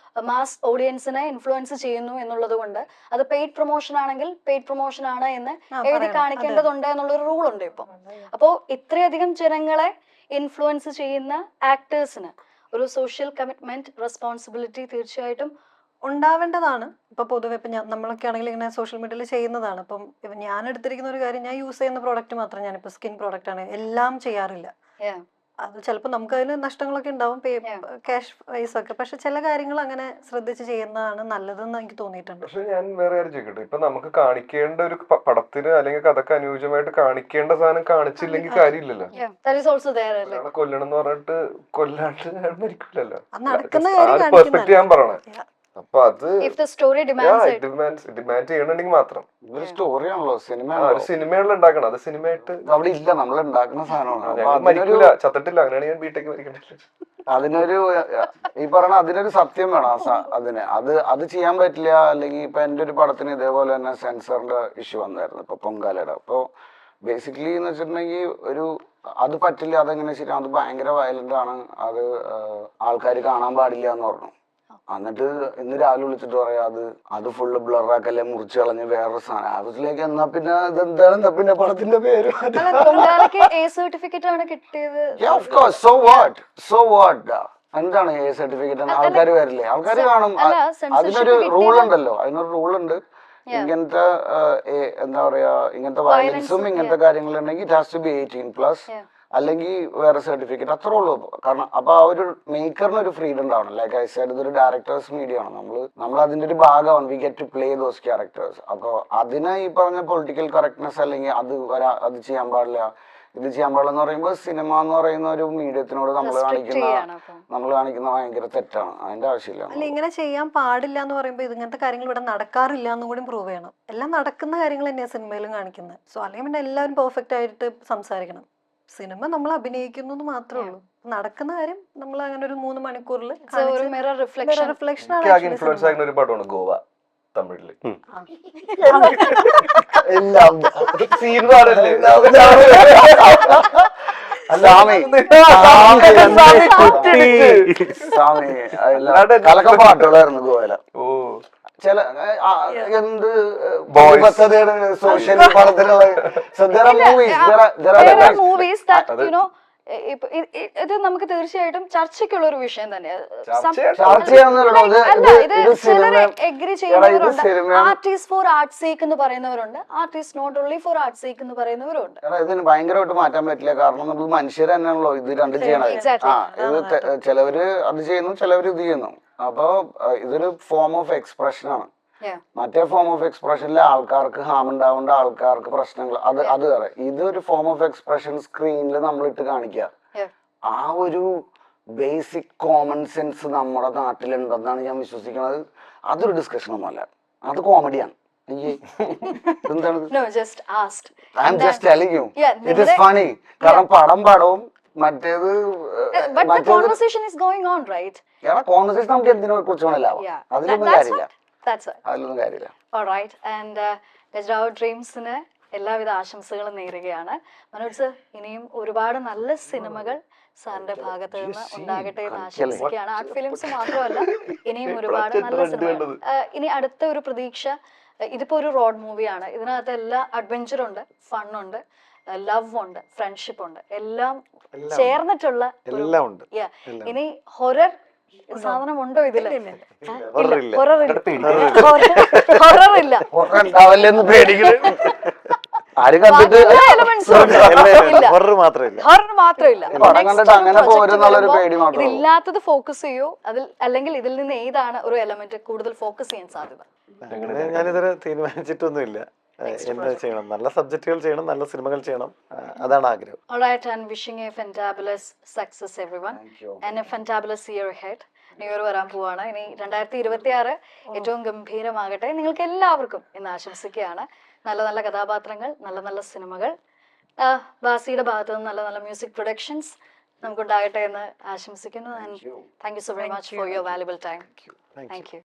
മാസ് ഓഡിയൻസിനെ ഇൻഫ്ലുവൻസ് ചെയ്യുന്നു എന്നുള്ളത് കൊണ്ട് അത് പെയ്ഡ് പ്രൊമോഷൻ ആണെങ്കിൽ പെയ്ഡ് പ്രൊമോഷൻ ആണ് എന്ന് എഴുതി കാണിക്കേണ്ടതുണ്ട് എന്നുള്ളൊരു റൂൾ ഉണ്ട് ഇപ്പം. അപ്പോൾ ഇത്രയധികം ജനങ്ങളെ ഇൻഫ്ലുവൻസ് ചെയ്യുന്ന ആക്ടേഴ്സിന് ഒരു സോഷ്യൽ കമ്മിറ്റ്മെന്റ് റെസ്പോൺസിബിലിറ്റി തീർച്ചയായിട്ടും ഉണ്ടാവേണ്ടതാണ്. ഇപ്പൊ പൊതുവെ ഇപ്പൊ നമ്മളൊക്കെ ആണെങ്കിൽ ഇങ്ങനെ സോഷ്യൽ മീഡിയയിൽ ചെയ്യുന്നതാണ്. ഇപ്പം ഞാൻ എടുത്തിരിക്കുന്ന ഒരു കാര്യം, ഞാൻ യൂസ് ചെയ്യുന്ന പ്രോഡക്റ്റ് മാത്രം, ഞാനിപ്പോ സ്കിൻ പ്രോഡക്റ്റ് ആണ്, എല്ലാം ചെയ്യാറില്ല. അത് ചിലപ്പോൾ നമുക്ക് അതിന് നഷ്ടങ്ങളൊക്കെ ഉണ്ടാവും, ക്യാഷ് വൈസ് ഒക്കെ. പക്ഷെ ചില കാര്യങ്ങൾ അങ്ങനെ ശ്രദ്ധിച്ച് ചെയ്യുന്നതാണ് നല്ലതെന്ന് എനിക്ക് തോന്നിയിട്ടുണ്ട്. പക്ഷെ ഞാൻ വേറെ കാര്യം ചോദിക്കട്ടെ, ഇപ്പൊ നമുക്ക് കാണിക്കേണ്ട ഒരു പടത്തിന് അല്ലെങ്കിൽ കഥക്ക് അനുയോജ്യമായിട്ട് കാണിക്കേണ്ട സാധനം കാണിച്ചില്ലെങ്കിൽ കാര്യമില്ലല്ലോ. കൊല്ലണം എന്ന് പറഞ്ഞിട്ട് കൊല്ലാണ്ട് മരിക്കില്ലല്ലോ. പെർസ്പെക്ട് ഞാൻ പറയണേ. അപ്പൊ അത് ഡിമാൻഡ് ചെയ്യണമെങ്കിൽ മാത്രം സ്റ്റോറിയാണല്ലോ സിനിമ. ഒരു സിനിമകളിൽ ഉണ്ടാക്കണം, അത് സിനിമയായിട്ട് അവിടെ ഇല്ല, നമ്മൾ ഉണ്ടാക്കുന്ന സാധനമാണ്. മരിക്കില്ല, ചത്തിട്ടില്ല, അങ്ങനെയാണ് ഞാൻ ബിടെക് മരിക്കണ്ടത്. അതിനൊരു ഈ പറഞ്ഞ അതിനൊരു സത്യം വേണം. അത് ചെയ്യാൻ പറ്റില്ല. അല്ലെങ്കിൽ ഇപ്പൊ എന്റെ ഒരു പടത്തിന് ഇതേപോലെ തന്നെ സെൻസറിന്റെ ഇഷ്യൂ വന്നായിരുന്നു ഇപ്പൊ പൊങ്കാലയുടെ. അപ്പൊ ബേസിക്കലി എന്ന് വെച്ചിട്ടുണ്ടെങ്കിൽ അത് പറ്റില്ല, അതെങ്ങനെ ശരി, അത് ഭയങ്കര വയലന്റ് ആണ്, അത് ആൾക്കാർ കാണാൻ പാടില്ല എന്ന് പറഞ്ഞു. എന്നിട്ട് ഇന്ന് രാവിലെ വിളിച്ചിട്ട് പറയാ അത് ഫുള്ള് ബ്ലറാക്കല്ലേ, മുറിച്ച് കളഞ്ഞ് വേറൊരു സാധനം ആവശ്യത്തിലേക്ക്. എന്നാ പിന്നെ ഇതെന്താണ്, എന്നാ പിന്നെ പടത്തിന്റെ പേര് എന്താണ് എ സർട്ടിഫിക്കറ്റ്? ആൾക്കാർ വരില്ലേ? ആൾക്കാർ കാണും. അതിനൊരു റൂൾ ഉണ്ടല്ലോ, അതിനൊരു റൂൾ ഉണ്ട്. ഇങ്ങനത്തെ എന്താ പറയാ, ഇങ്ങനത്തെ വയലൻസും ഇങ്ങനത്തെ കാര്യങ്ങളുണ്ടെങ്കിൽ ഇറ്റ് ഹാസ് ടു ബി 18+, അല്ലെങ്കിൽ വേറെ സർട്ടിഫിക്കറ്റ്, അത്രേ ഉള്ളൂ. കാരണം അപ്പൊ ആ ഒരു മേക്കറിന് ഒരു ഫ്രീഡം ഉണ്ടാവണം. ലൈക്ക് ഐ സെഡ്, ഇതൊരു ഡയറക്ടേഴ്സ് മീഡിയ ആണ്, നമ്മൾ അതിന്റെ ഒരു ഭാഗമാണ്. We get to play those characters. അപ്പോൾ അതിനെ ഈ പറഞ്ഞ പൊളിറ്റിക്കൽ കറക്റ്റ്നെസ് അല്ലെങ്കിൽ അത് ചെയ്യാൻ പാടില്ല, ഇത് ചെയ്യാൻ പാടില്ല എന്ന് പറയുമ്പോൾ സിനിമ എന്ന് പറയുന്ന ഒരു മീഡിയത്തിനോട് നമ്മൾ കാണിക്കുന്ന ഭയങ്കര തെറ്റാണ്. അതിന്റെ ആവശ്യമില്ല. അല്ല, ഇങ്ങനെ ചെയ്യാൻ പാടില്ല എന്ന് പറയുമ്പോൾ ഇങ്ങനത്തെ കാര്യങ്ങൾ ഇവിടെ നടക്കാറില്ല എന്ന് കൂടി പ്രൂവ് ചെയ്യണം. എല്ലാം നടക്കുന്ന കാര്യങ്ങൾ തന്നെയാണ് സിനിമയിലും കാണിക്കുന്നത്. സോ അല്ലെങ്കിൽ പിന്നെ എല്ലാവരും പെർഫെക്റ്റ് ആയിട്ട് സംസാരിക്കണം. സിനിമ നമ്മൾ അഭിനയിക്കുന്നു മാത്രമേ ഉള്ളൂ. നടക്കുന്ന കാര്യം നമ്മൾ അങ്ങനെ ഒരു 3 മണിക്കൂറിൽ റിഫ്ലക്ഷൻ ആണ്. ഇൻഫ്ലുവൻസ് ആകുന്ന ഒരു പടമാണ് ഗോവ, തമിഴില്. കലക്കപ്പാട്ടുകളായിരുന്നു ഗോവയില. ചില എന്ത് സോഷ്യൽ ഇത് നമുക്ക് തീർച്ചയായിട്ടും ചർച്ചയ്ക്കുള്ള ഒരു വിഷയം തന്നെയാണ്. എഗ്രി ചെയ്യുന്നവരുണ്ട്, ആർട്ടിസ്റ്റ് ഫോർ ആർട്ട് സേക്ക് എന്ന് പറയുന്നവരുണ്ട്, artist not only for art sake എന്ന് പറയുന്നവരുണ്ട്. ഇതിന് ഭയങ്കരമായിട്ട് മാറ്റാൻ പറ്റില്ല. കാരണം നമ്മൾ മനുഷ്യർ തന്നെയാണല്ലോ ഇത് രണ്ടും ചെയ്യണത്. ഇത് ചിലവര് അത് ചെയ്യുന്നു, ചിലവര് ഇത് ചെയ്യുന്നു. അപ്പൊ ഇതൊരു ഫോം ഓഫ് എക്സ്പ്രഷൻ ആണ്. മറ്റേ ഫോം ഓഫ് എക്സ്പ്രഷനിലെ ആൾക്കാർക്ക് ഹാം ഉണ്ടാവേണ്ട, ആൾക്കാർക്ക് പ്രശ്നങ്ങൾ, അത് വേറെ. ഇതൊരു ഫോം ഓഫ് എക്സ്പ്രഷൻ സ്ക്രീനിൽ നമ്മളിട്ട് കാണിക്കുക. ആ ഒരു ബേസിക് കോമൺ സെൻസ് നമ്മുടെ നാട്ടിലുണ്ടെന്നാണ് ഞാൻ വിശ്വസിക്കുന്നത്. അതൊരു ഡിസ്കഷനൊന്നുമല്ല, അത് കോമഡിയാണ്. കാരണം പടവും മറ്റേത് കോൺവെർസേഷൻ നമുക്ക് എന്തിനെ കുറിച്ച് വേണമല്ലോ, അതിലൊന്നും കാര്യമില്ല. ഡ്രീംസിന് എല്ലാവിധ ആശംസകളും നേരുകയാണ്. മനോജ് സർ, ഇനിയും ഒരുപാട് നല്ല സിനിമകൾ സാറിന്റെ ഭാഗത്ത് നിന്ന് ഉണ്ടാകട്ടെ എന്ന് ആശംസിക്കുകയാണ്. ആർട്ട് ഫിലിംസ് മാത്രമല്ല, ഇനിയും ഒരുപാട് നല്ല സിനിമകൾ. ഇനി അടുത്ത ഒരു പ്രതീക്ഷ, ഇതിപ്പോ ഒരു റോഡ് മൂവിയാണ്. ഇതിനകത്ത് എല്ലാ അഡ്വഞ്ചറുണ്ട്, ഫണ്ണുണ്ട്, ലവ് ഉണ്ട്, ഫ്രണ്ട്ഷിപ്പ് ഉണ്ട്, എല്ലാം ചേർന്നിട്ടുള്ള ഇനി ഹൊറർ സാധനം ഉണ്ടോ ഇതില്? ഇതില്ലാത്തത് ഫോക്കസ് ചെയ്യൂ അതിൽ, അല്ലെങ്കിൽ ഇതിൽ നിന്ന് ഏതാണ് ഒരു എലമെന്റ് കൂടുതൽ ഫോക്കസ് ചെയ്യാൻ സാധ്യത? ഞാനിതുവരെ തീരുമാനിച്ചിട്ടൊന്നുമില്ല. എന്താ ചെയ്യണം, നല്ല സബ്ജക്റ്റുകൾ ചെയ്യണം, നല്ല സിനിമകൾ ചെയ്യണം, അതാണ് ആഗ്രഹം. Alright, and wishing a fantabulous success everyone and a fantabulous year ahead. New year വരാൻ പോവാണ്. ഇനി 2026 ഏറ്റവും ഗംഭീരമാകട്ടെ നിങ്ങൾക്ക് എല്ലാവർക്കും എന്ന് ആശംസിക്കുകയാണ്. നല്ല നല്ല കഥാപാത്രങ്ങൾ, നല്ല നല്ല സിനിമകൾ, ബാസിയുടെ ഭാഗത്ത് നിന്ന് നല്ല നല്ല മ്യൂസിക് പ്രൊഡക്ഷൻസ്, നമുക്കുണ്ടാകട്ടെ എന്ന് ആശംസിക്കുന്നു. Thank you. Thank you so very much for your valuable time. Thank you. Thank you.